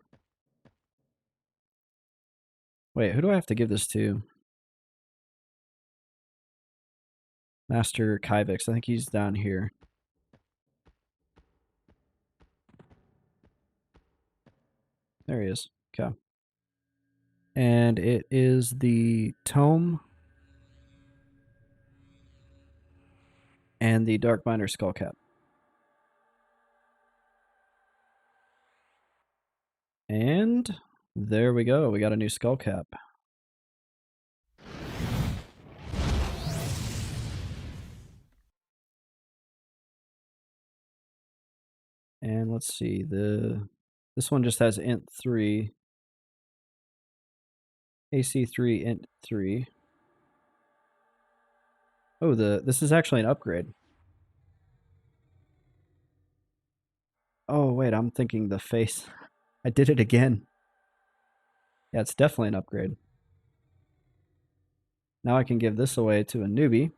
Wait, who do I have to give this to? Master Kyvix. I think he's down here. There he is. Okay. And it is the Tome and the Darkbinder Skullcap. And there we go. We got a new Skullcap. And let's see. This one just has int 3. AC3 int 3. Oh, this is actually an upgrade. Oh, wait, I'm thinking the face. I did it again. Yeah, it's definitely an upgrade. Now I can give this away to a newbie.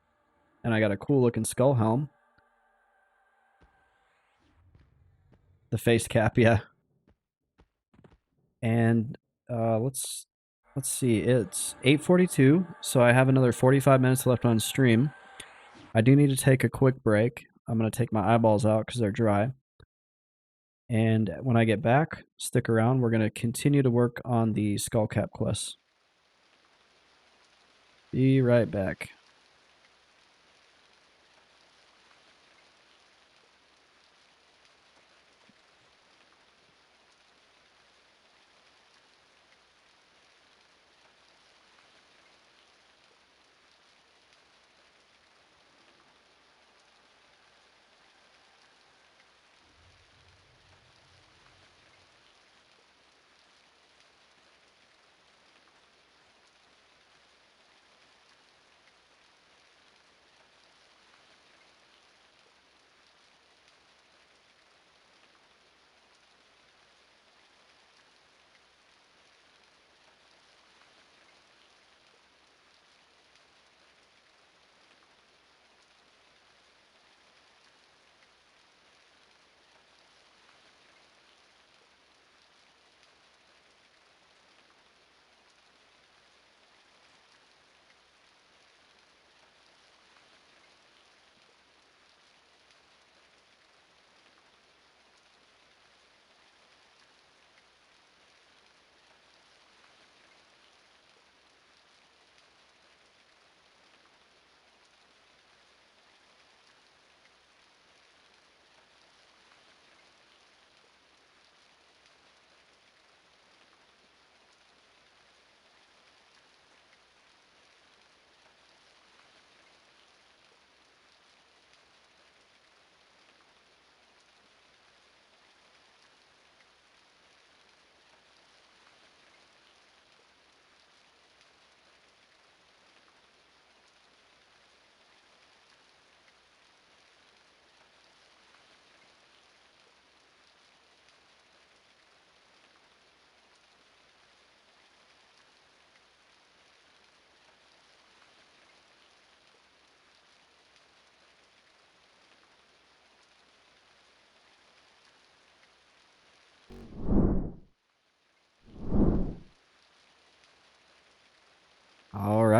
And I got a cool looking skull helm. The face cap, yeah. And let's see. It's 8:42, so I have another 45 minutes left on stream. I do need to take a quick break. I'm gonna take my eyeballs out because they're dry. And when I get back, stick around. We're gonna continue to work on the Skullcap quest. Be right back.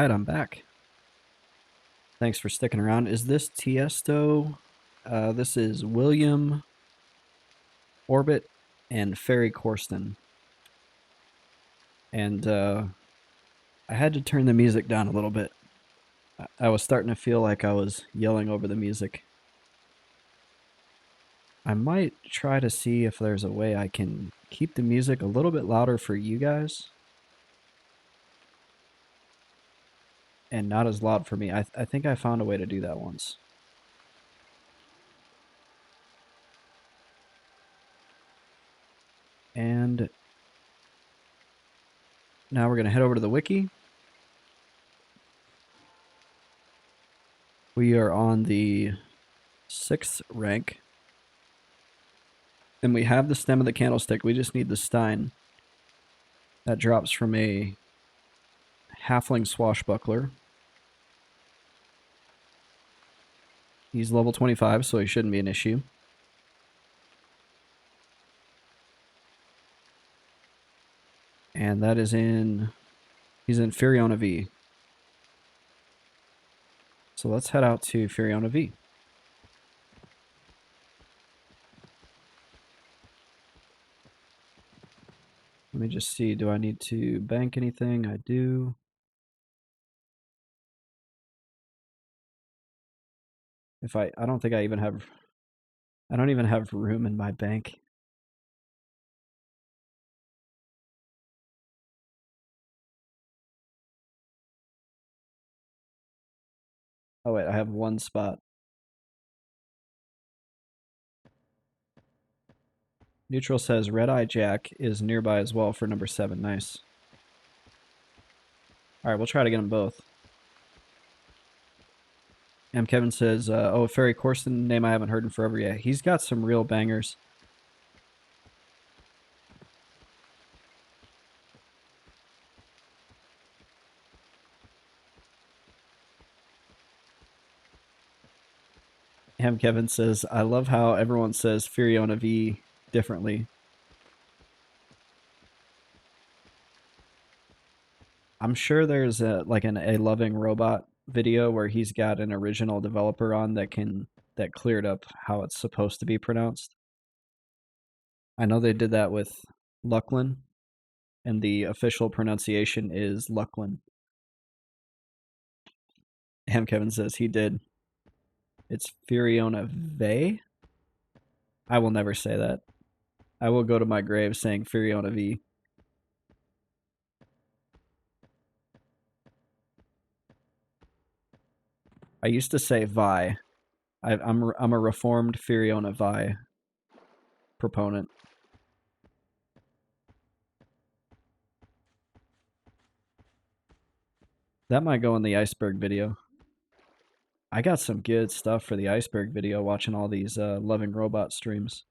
Alright, I'm back. Thanks for sticking around. Is this Tiesto? This is William, Orbit, and Ferry Corsten. And I had to turn the music down a little bit. I was starting to feel like I was yelling over the music. I might try to see if there's a way I can keep the music a little bit louder for you guys. And not as loud for me. I think I found a way to do that once. And now we're going to head over to the wiki. We are on the 6th rank. And we have the stem of the candlestick. We just need the stein. That drops from a halfling swashbuckler. He's level 25, so he shouldn't be an issue. And that is he's in Furiona V. So let's head out to Furiona V. Let me just see, do I need to bank anything? I do. I don't think I don't even have room in my bank. Oh wait, I have one spot. Neutral says Red Eye Jack is nearby as well for number 7. Nice. Alright, we'll try to get them both. M. Kevin says, oh, Ferry Corsten, name I haven't heard in forever yet. He's got some real bangers. M. Kevin says, I love how everyone says Furiona V differently. I'm sure there's a Loving Robot video where he's got an original developer on that cleared up how it's supposed to be pronounced. I know they did that with Lucklin, and the official pronunciation is Lucklin. Ham Kevin says he did. It's Furiona V. I will never say that. I will go to my grave saying Furiona V. I used to say Vi. I'm a reformed Furiona Vi proponent. That might go in the iceberg video. I got some good stuff for the iceberg video watching all these Loving Robot streams.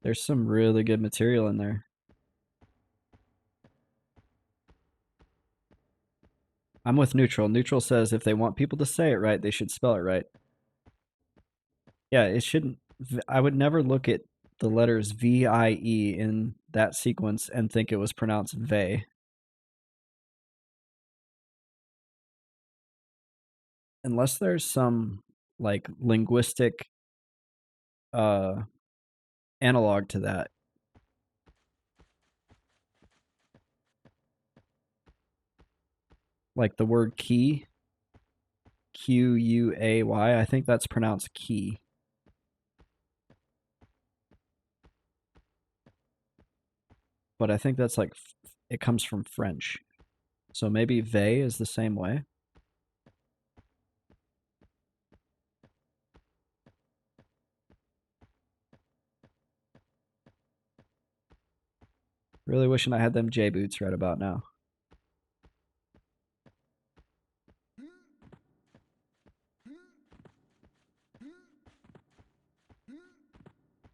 There's some really good material in there. I'm with Neutral. Neutral says if they want people to say it right, they should spell it right. Yeah, it shouldn't. I would never look at the letters V-I-E in that sequence and think it was pronounced Ve. Unless there's some like linguistic analog to that. Like the word key, Q-U-A-Y, I think that's pronounced key. But I think that's like, it comes from French. So maybe Ve is the same way. Really wishing I had them J-boots right about now.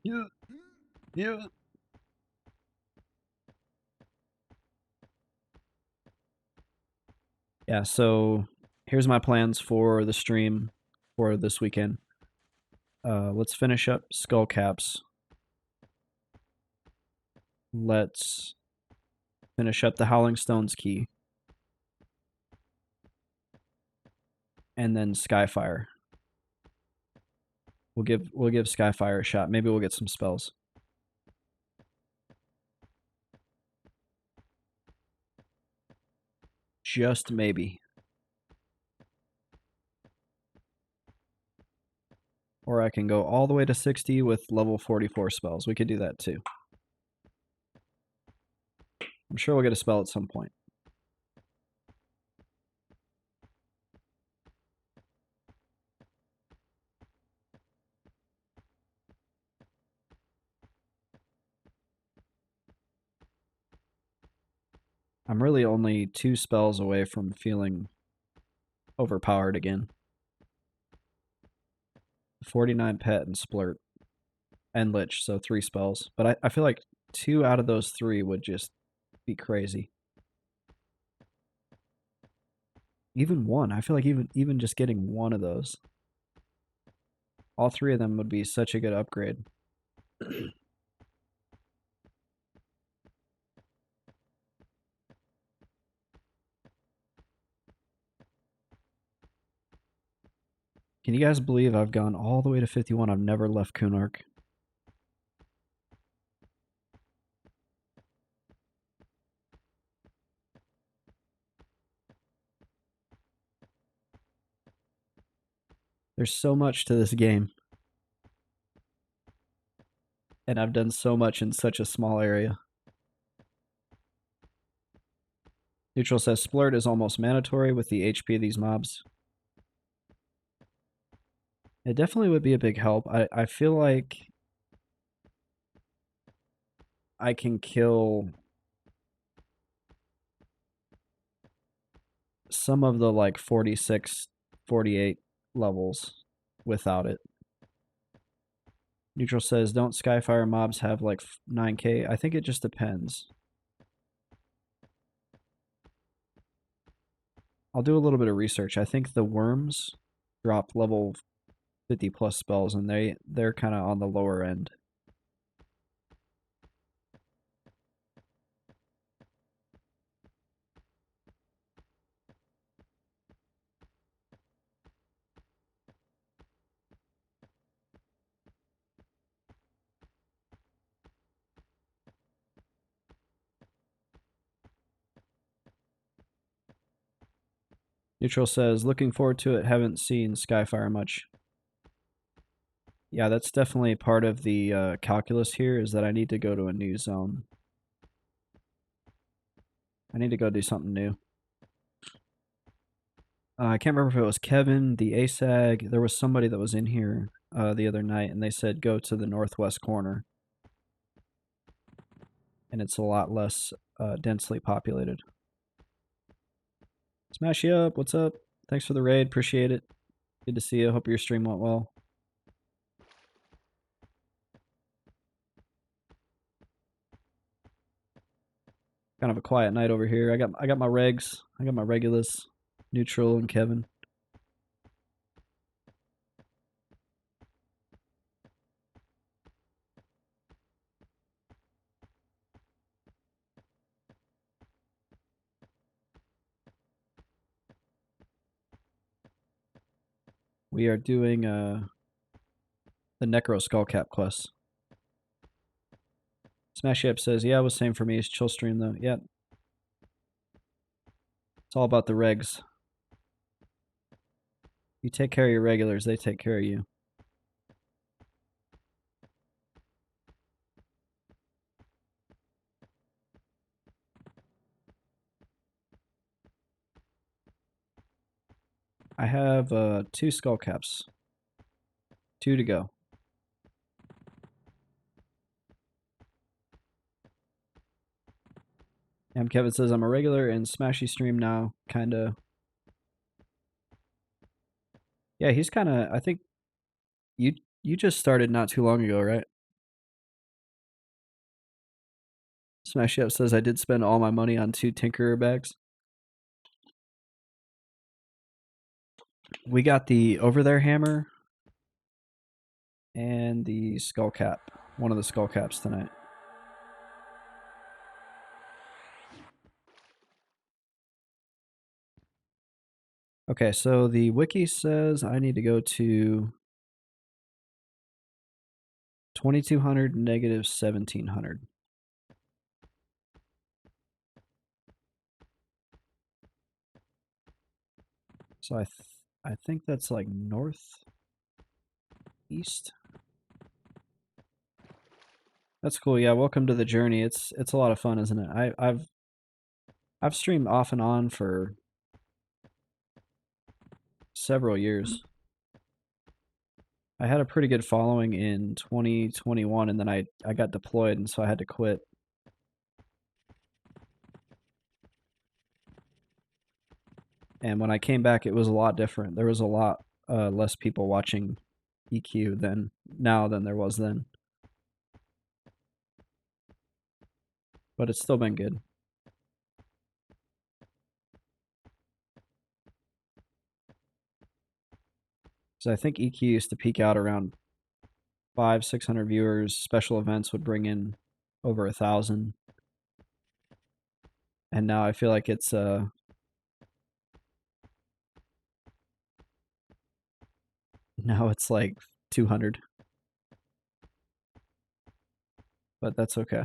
Yeah. Yeah. Yeah, so here's my plans for the stream for this weekend. Let's finish up Skullcaps. Let's Finish up the Howling Stones key. And then Skyfire. We'll give Skyfire a shot. Maybe we'll get some spells. Just maybe. Or I can go all the way to 60 with level 44 spells. We could do that too. I'm sure we'll get a spell at some point. I'm really only 2 spells away from feeling overpowered again. 49 Pet and Splurt. And Lich, so 3 spells. But I feel like 2 out of those 3 would just be crazy. Even 1. I feel like even just getting 1 of those. All 3 of them would be such a good upgrade. Can you guys believe I've gone all the way to 51? I've never left Kunark. There's so much to this game. And I've done so much in such a small area. Neutral says Splurt is almost mandatory with the HP of these mobs. It definitely would be a big help. I feel like I can kill some of the like 46, 48 levels without it. Neutral says, don't Skyfire mobs have like 9k? I think it just depends. I'll do a little bit of research. I think the worms drop level 50 plus spells, and they're kind of on the lower end. Neutral says, looking forward to it. Haven't seen Skyfire much. Yeah, that's definitely part of the calculus here, is that I need to go to a new zone. I need to go do something new. I can't remember if it was Kevin, the ASAG. There was somebody that was in here the other night, and they said go to the northwest corner. And it's a lot less densely populated. Smash you up, what's up? Thanks for the raid, appreciate it. Good to see you, hope your stream went well. Kind of a quiet night over here. I got my regs. I got my Regulus, Neutral, and Kevin. We are doing the Necro Skullcap quest. Smash Up says, yeah, it was same for me. It's chill stream though. Yeah. It's all about the regs. You take care of your regulars, they take care of you. I have 2 Skullcaps. 2 to go. And Kevin says, I'm a regular in Smashy stream now, kinda. Yeah, he's kinda, I think, you just started not too long ago, right? Smash Up says, I did spend all my money on 2 Tinkerer bags. We got the Over There Hammer and the Skullcap. One of the Skullcaps tonight. Okay, so the wiki says I need to go to 2200 negative 1700. So I think that's like northeast. That's cool. Yeah, welcome to the journey. It's a lot of fun, isn't it? I've streamed off and on for several years. I had a pretty good following in 2021, and then I got deployed, and so I had to quit. And when I came back, it was a lot different. There was a lot less people watching EQ than there was then. But it's still been good. So I think EQ used to peak out around 600 viewers. Special events would bring in over 1,000, and now I feel like it's now it's like 200. But that's okay.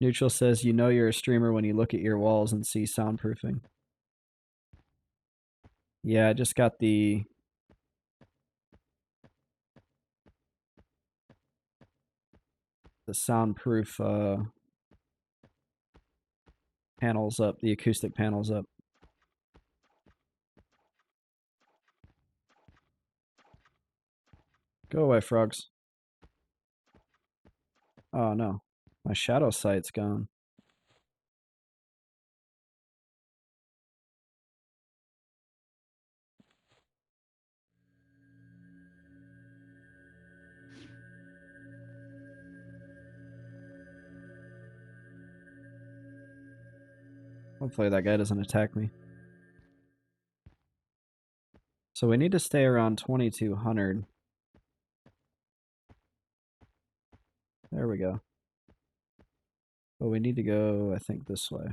Neutral says you know you're a streamer when you look at your walls and see soundproofing. Yeah, I just got the soundproof panels up, the acoustic panels up. Go away, frogs. Oh no, my shadow sight's gone. Hopefully that guy doesn't attack me. So we need to stay around 2200. There we go. But we need to go, I think, this way.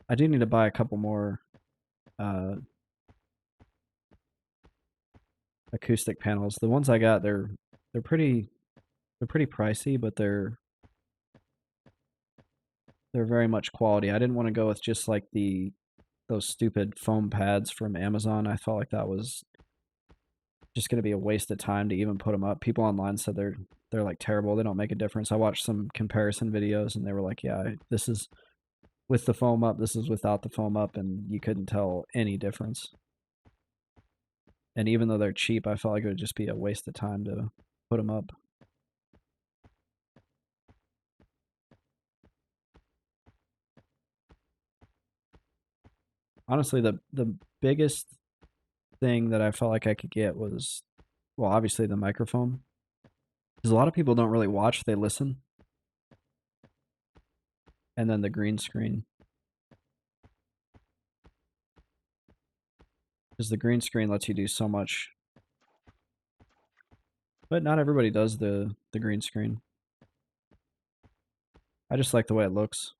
I do need to buy a couple more uh, acoustic panels. The ones I got, they're pretty pricey, but they're very much quality. I didn't want to go with just like those stupid foam pads from Amazon. I felt like that was just going to be a waste of time to even put them up. People online said they're like terrible. They don't make a difference. I watched some comparison videos and they were like, "Yeah, this is with the foam up, this is without the foam up," and you couldn't tell any difference. And even though they're cheap, I felt like it would just be a waste of time to put them up. Honestly, the biggest thing that I felt like I could get was, well, obviously the microphone. Because a lot of people don't really watch, they listen. And then the green screen. Because the green screen lets you do so much. But not everybody does the green screen. I just like the way it looks.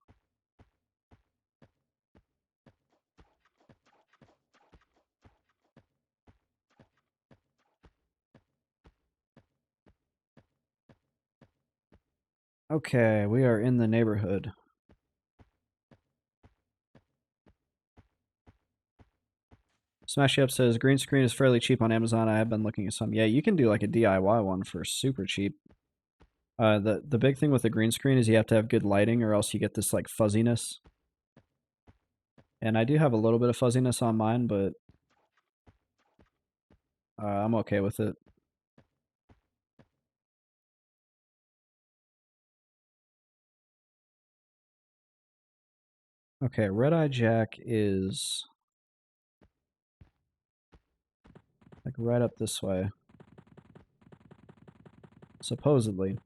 Okay, we are in the neighborhood. Smashy Up says green screen is fairly cheap on Amazon. I have been looking at some. Yeah, you can do like a DIY one for super cheap. The big thing with the green screen is you have to have good lighting, or else you get this like fuzziness. And I do have a little bit of fuzziness on mine, but I'm okay with it. Okay, Red Eye Jack is like right up this way. Supposedly.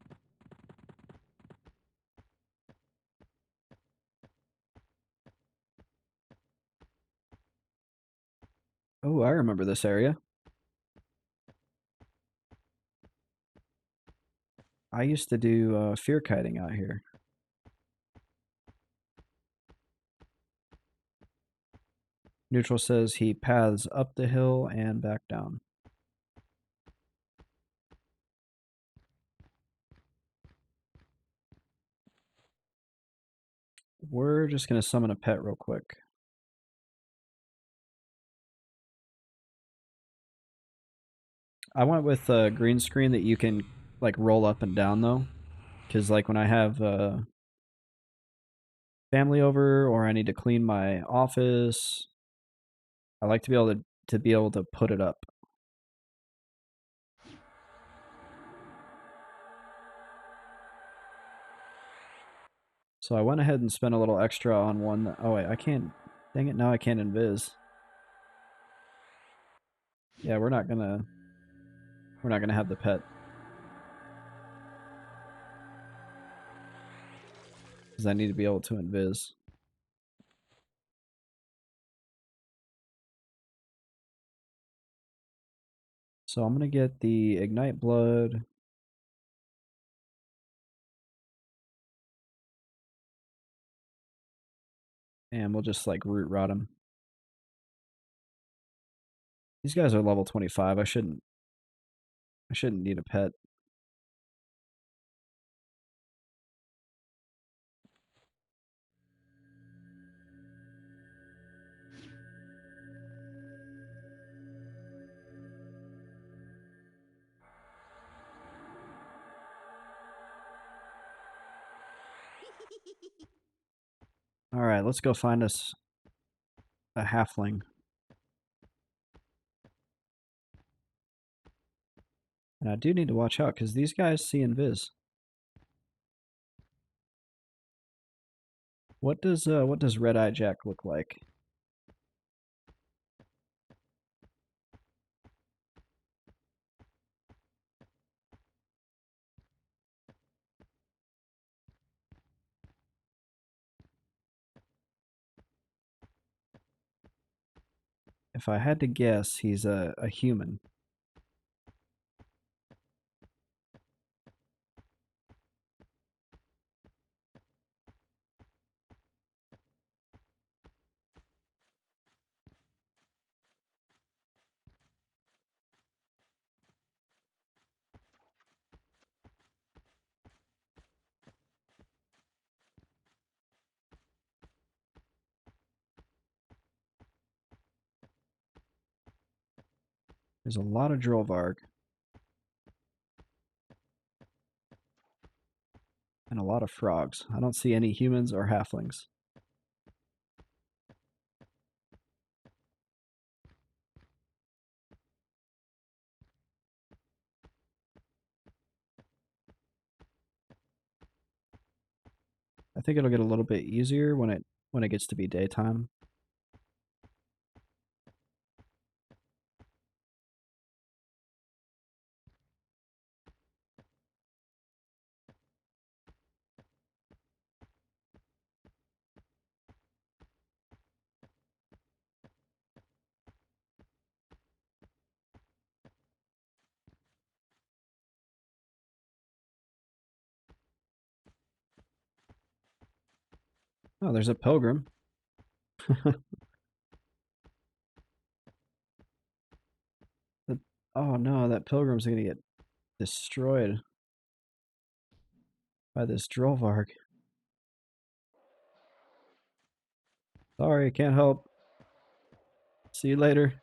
Oh, I remember this area. I used to do fear kiting out here. Neutral says he paths up the hill and back down. We're just going to summon a pet real quick. I went with a green screen that you can like roll up and down though, because like when I have family over or I need to clean my office, I like to be able to put it up. So I went ahead and spent a little extra on one. Oh wait, I can't. Dang it! Now I can't invis. Yeah, we're not gonna have the pet because I need to be able to invis. So I'm gonna get the ignite blood. And we'll just like root rot him. These guys are level 25. I shouldn't need a pet. All right, let's go find us a halfling. And I do need to watch out because these guys see invis. What does Red Eye Jack look like? If I had to guess, he's a human. There's a lot of Drolvarg and a lot of frogs. I don't see any humans or halflings. I think it'll get a little bit easier when it gets to be daytime. Oh, there's a pilgrim. The, oh no, that pilgrim's gonna get destroyed by this Drolvarg. Sorry, can't help. See you later.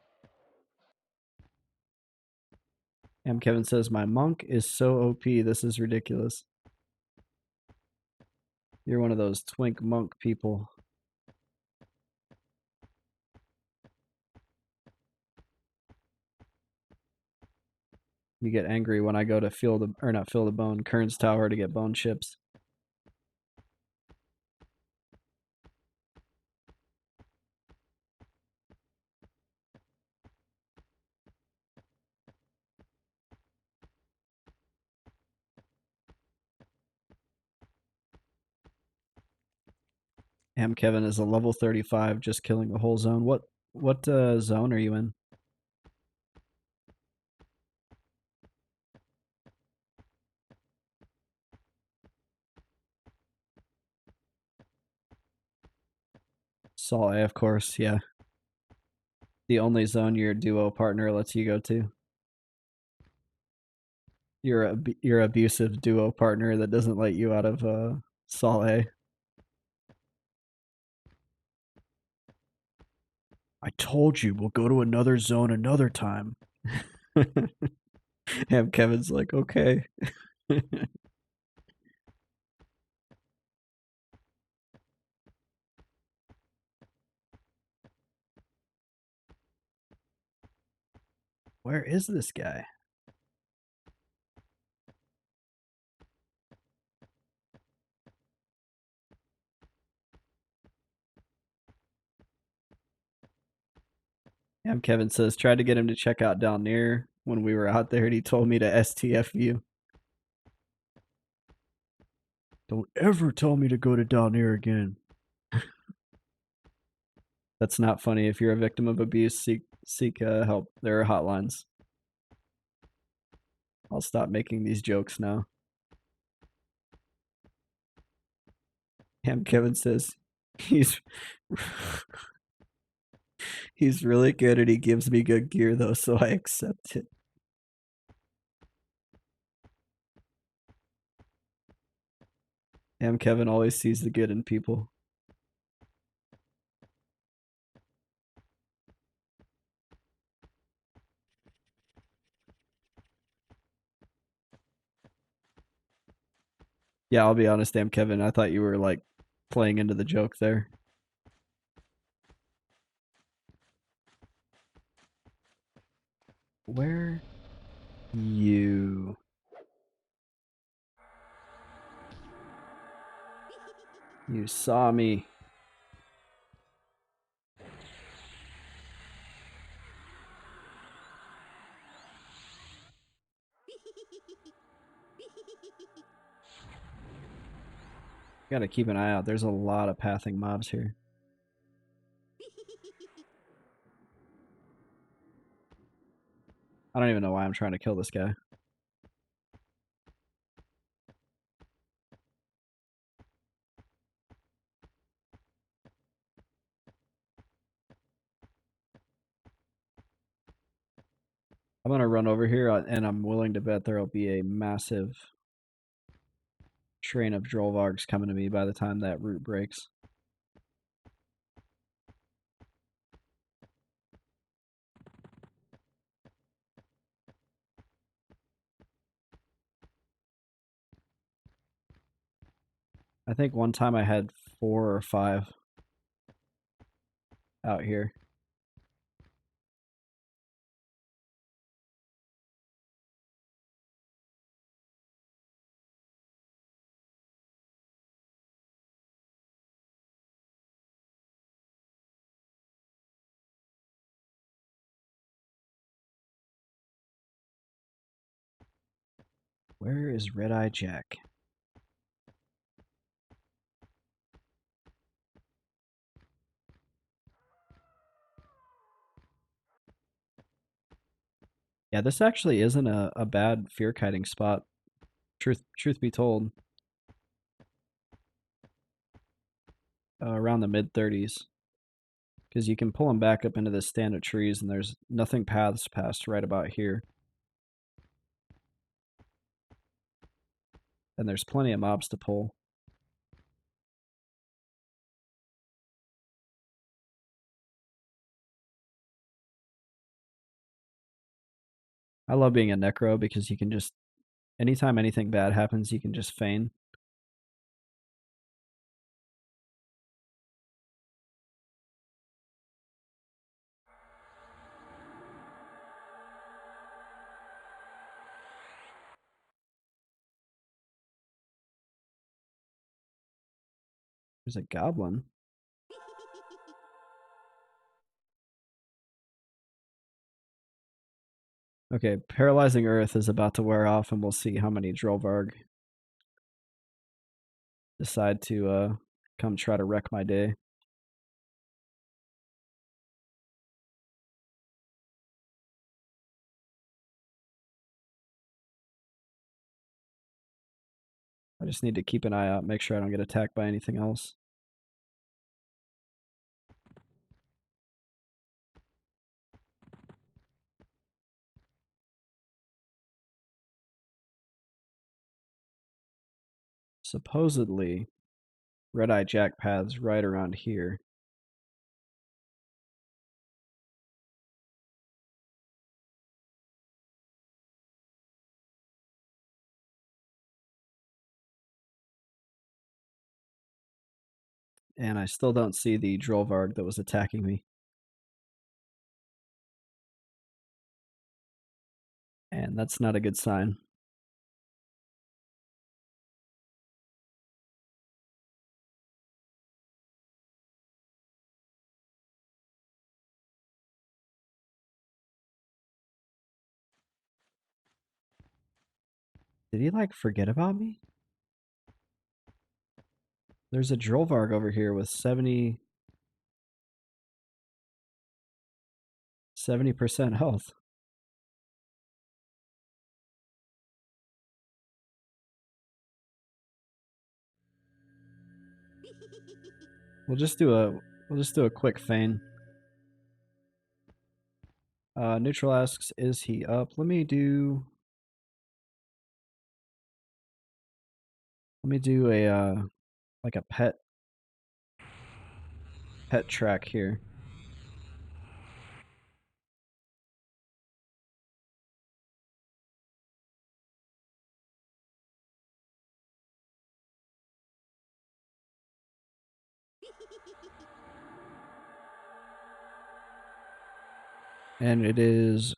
Kevin says, my monk is so OP, this is ridiculous. You're one of those twink monk people. You get angry when I go to not fill the bone, Kern's Tower to get bone chips. Kevin is a level 35, just killing the whole zone. What zone are you in? Sol A, of course, yeah. The only zone your duo partner lets you go to. Your abusive duo partner that doesn't let you out of Sol A. I told you we'll go to another zone another time. And Kevin's like, okay. Where is this guy? And Kevin says, tried to get him to check out down near when we were out there, and he told me to STF you. Don't ever tell me to go to down near again. That's not funny. If you're a victim of abuse, seek help. There are hotlines. I'll stop making these jokes now. And Kevin says, he's he's really good and he gives me good gear though, so I accept it. And Kevin always sees the good in people. Yeah, I'll be honest, damn Kevin, I thought you were like playing into the joke there. Where you you saw me. Gotta keep an eye out. There's a lot of pathing mobs here. I don't even know why I'm trying to kill this guy. I'm gonna run over here and I'm willing to bet there'll be a massive train of Drollvargs coming to me by the time that route breaks. I think one time I had 4 or 5 out here. Where is Red Eye Jack? Yeah, this actually isn't a bad fear kiting spot. Truth be told, around the mid 30s, because you can pull them back up into this stand of trees, and there's nothing paths past right about here, and there's plenty of mobs to pull. I love being a necro because you can just anytime anything bad happens, you can just feign. There's a goblin. Okay, Paralyzing Earth is about to wear off, and we'll see how many Drollvarg decide to come try to wreck my day. I just need to keep an eye out, make sure I don't get attacked by anything else. supposedly Red-Eye Jack paths right around here. And I still don't see the Drollvarg that was attacking me. And that's not a good sign. Did he like forget about me? There's a Drollvarg over here with 70% health. We'll just do a quick feign. Neutral asks, is he up? Let me do a like a pet track here. And it is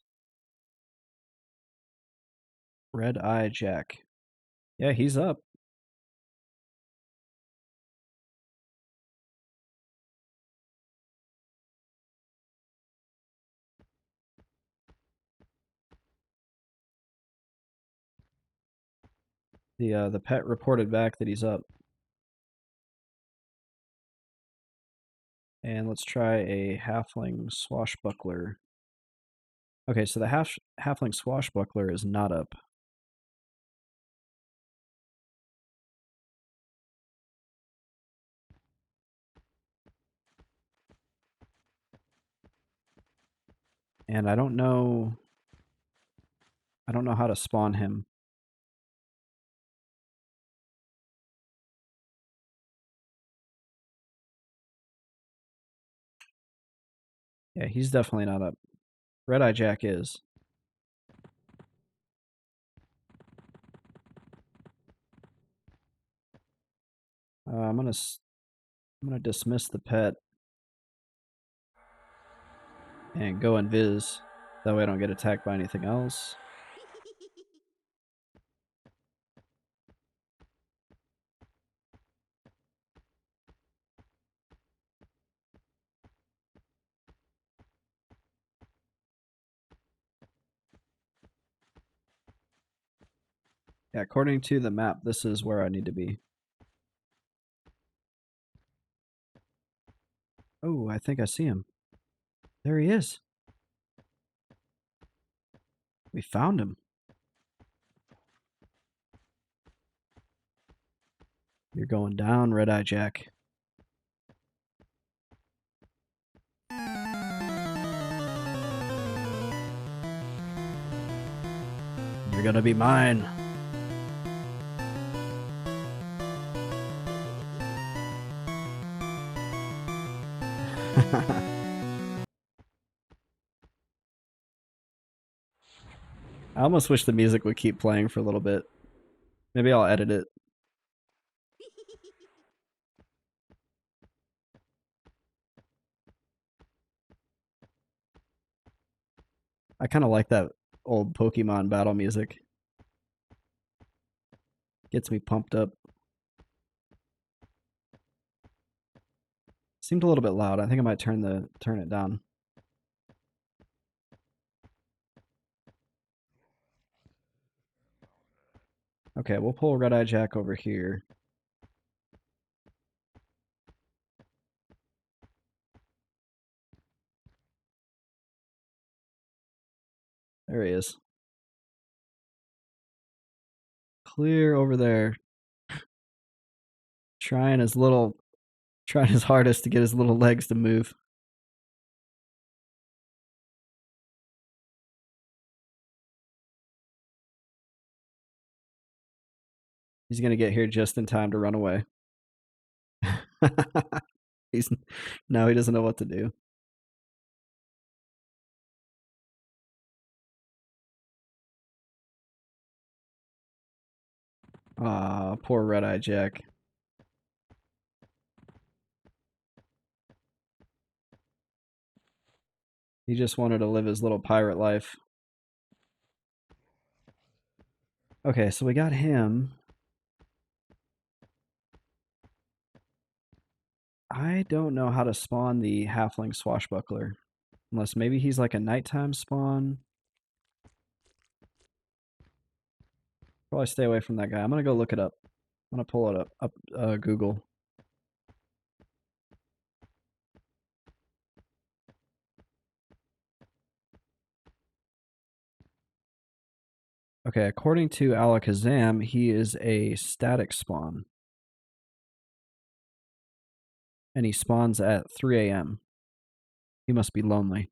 Red-Eye Jack. Yeah, he's up. The pet reported back that he's up. And let's try a halfling swashbuckler. Okay, so the halfling swashbuckler is not up. And I don't know how to spawn him. Yeah, he's definitely not up. Red-Eye Jack is. I'm gonna dismiss the pet and go and viz. That way I don't get attacked by anything else. Yeah, according to the map, this is where I need to be. Oh, I think I see him. There he is. We found him. You're going down, Red-Eye Jack. You're gonna be mine. I almost wish the music would keep playing for a little bit. Maybe I'll edit it. I kind of like that old Pokemon battle music. Gets me pumped up. Seemed a little bit loud. I think I might turn it down. Okay, we'll pull Red-Eye Jack over here. There he is. Clear over there. Trying his hardest to get his little legs to move. He's gonna get here just in time to run away. He's now he doesn't know what to do. Ah, poor Red Eye Jack. He just wanted to live his little pirate life. Okay, so we got him. I don't know how to spawn the halfling swashbuckler. Unless maybe he's like a nighttime spawn. Probably stay away from that guy. I'm gonna go look it up. I'm gonna pull it up Google. Okay, according to Alakazam, he is a static spawn. And he spawns at 3 a.m. He must be lonely.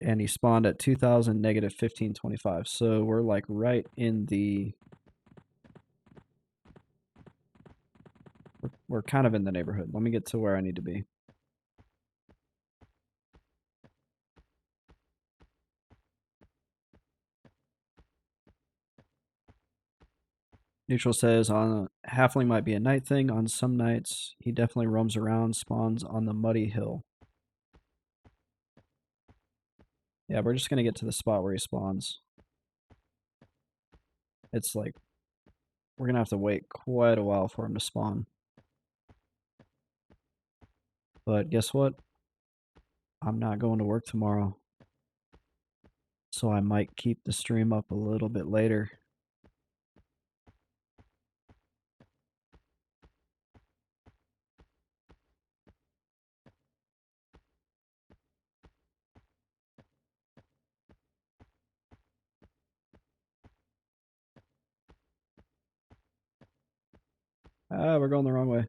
And he spawned at 2000 negative 1525. So we're like right in the... We're kind of in the neighborhood. Let me get to where I need to be. Neutral says on halfling might be a night thing. On some nights, he definitely roams around, spawns on the muddy hill. Yeah, we're just gonna get to the spot where he spawns. It's like we're gonna have to wait quite a while for him to spawn. But guess what? I'm not going to work tomorrow. So I might keep the stream up a little bit later. Ah, we're going the wrong way.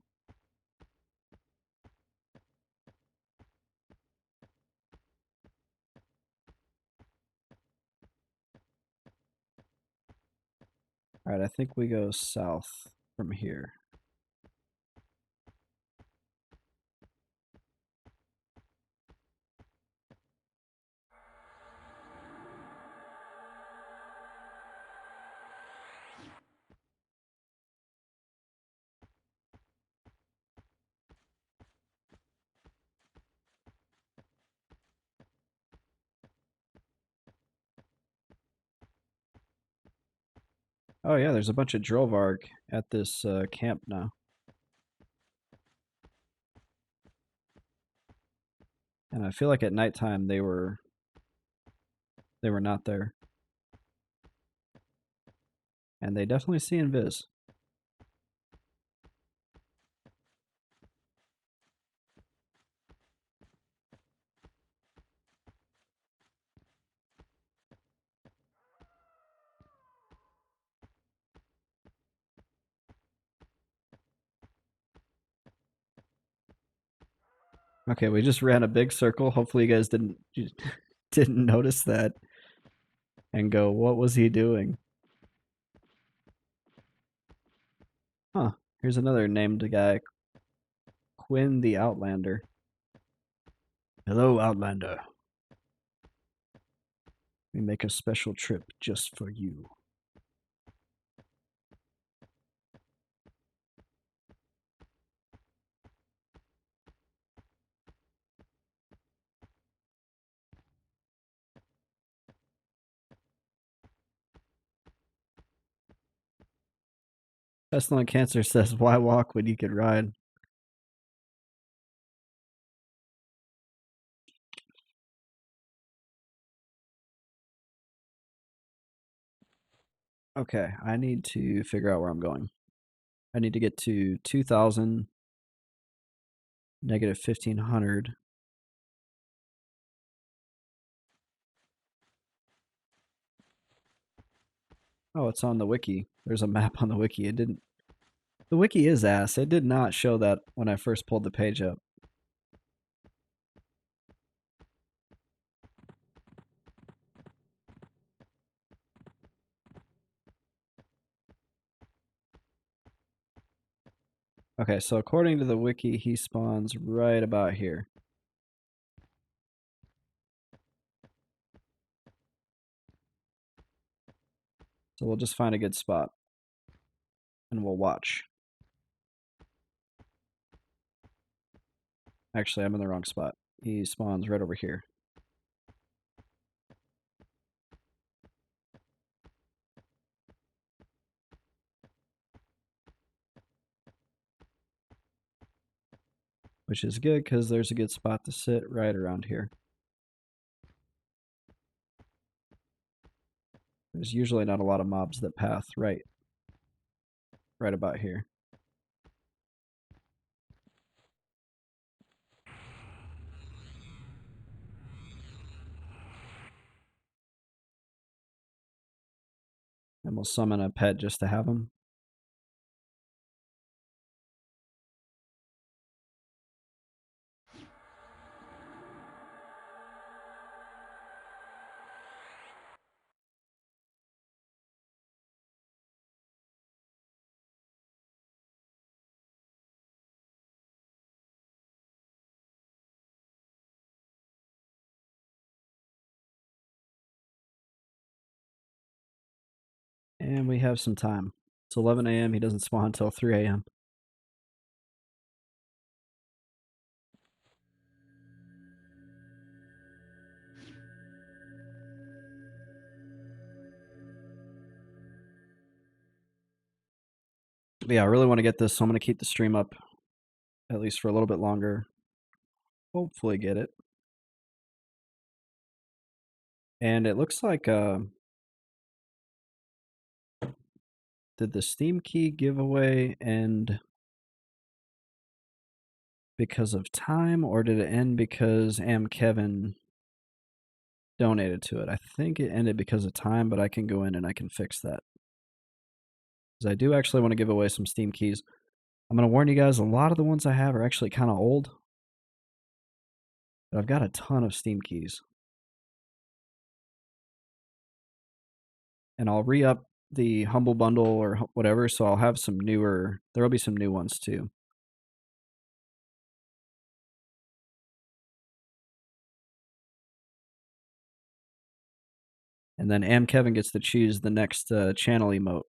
Alright, I think we go south from here. Oh yeah, there's a bunch of Drillvarg at this camp now. And I feel like at nighttime they were not there. And they definitely see invis. Okay, we just ran a big circle. Hopefully you guys didn't notice that and go, what was he doing? Huh. Here's another named guy. Quinn the Outlander. Hello, Outlander. We make a special trip just for you. Pestilent Cancer says, why walk when you could ride? Okay, I need to figure out where I'm going. I need to get to 2000 negative 1500. Oh, it's on the wiki. There's a map on the wiki. It didn't. The wiki is ass. It did not show that when I first pulled the page up. Okay, so according to the wiki, he spawns right about here. So we'll just find a good spot and we'll watch. Actually, I'm in the wrong spot. He spawns right over here. Which is good because there's a good spot to sit right around here. There's usually not a lot of mobs that path right about here. And we'll summon a pet just to have him. And we have some time. It's 11 a.m. He doesn't spawn until 3 a.m. But yeah, I really want to get this, so I'm going to keep the stream up at least for a little bit longer. Hopefully get it. And it looks like, did the Steam key giveaway end because of time, or did it end because Kevin donated to it? I think it ended because of time, but I can go in and I can fix that. Because I do actually want to give away some Steam keys. I'm going to warn you guys, a lot of the ones I have are actually kind of old. But I've got a ton of Steam keys. And I'll re-up the Humble Bundle or whatever, so I'll have some newer, there'll be some new ones too. And then Kevin gets to choose the next channel emote.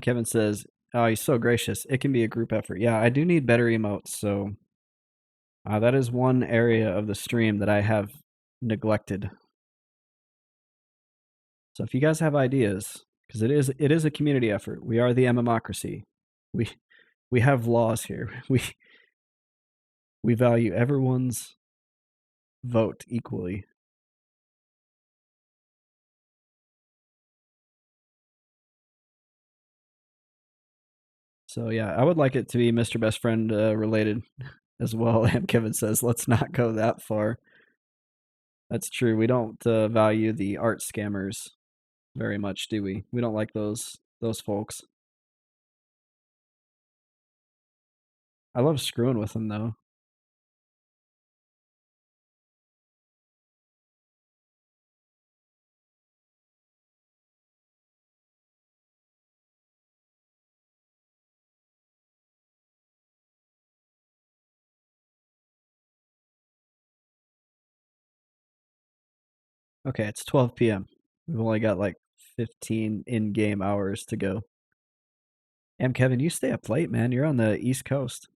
Kevin says, "Oh, he's so gracious. It can be a group effort." Yeah, I do need better emotes, so that is one area of the stream that I have neglected. So if you guys have ideas, because it is a community effort. We are the MMocracy. We have laws here. We value everyone's vote equally. So yeah, I would like it to be Mr. Best Friend related as well. And Kevin says, let's not go that far. That's true. We don't value the art scammers very much, do we? We don't like those folks. I love screwing with them though. Okay, it's 12 p.m. We've only got like 15 in-game hours to go. Kevin, you stay up late, man. You're on the East Coast.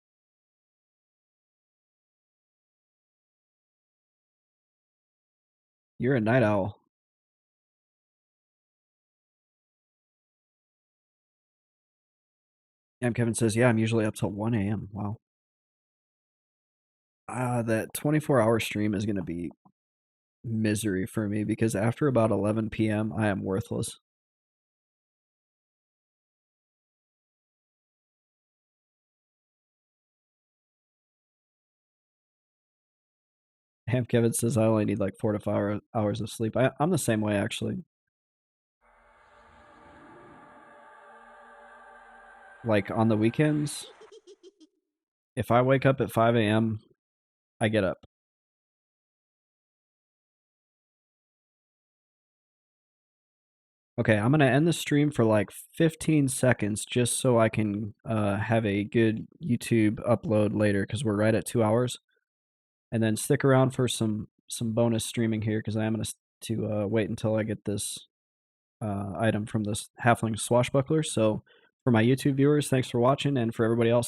You're a night owl. Kevin says, yeah, I'm usually up till 1 a.m. Wow. That 24-hour stream is going to be misery for me because after about 11 p.m., I am worthless. Kevin says I only need like 4 to 5 hours of sleep. I'm the same way, actually. Like on the weekends, If I wake up at 5 a.m., I get up. Okay, I'm gonna end the stream for like 15 seconds just so I can have a good YouTube upload later because we're right at 2 hours. And then stick around for some bonus streaming here because I am gonna wait until I get this item from this halfling swashbuckler. So for my YouTube viewers, thanks for watching, and for everybody else,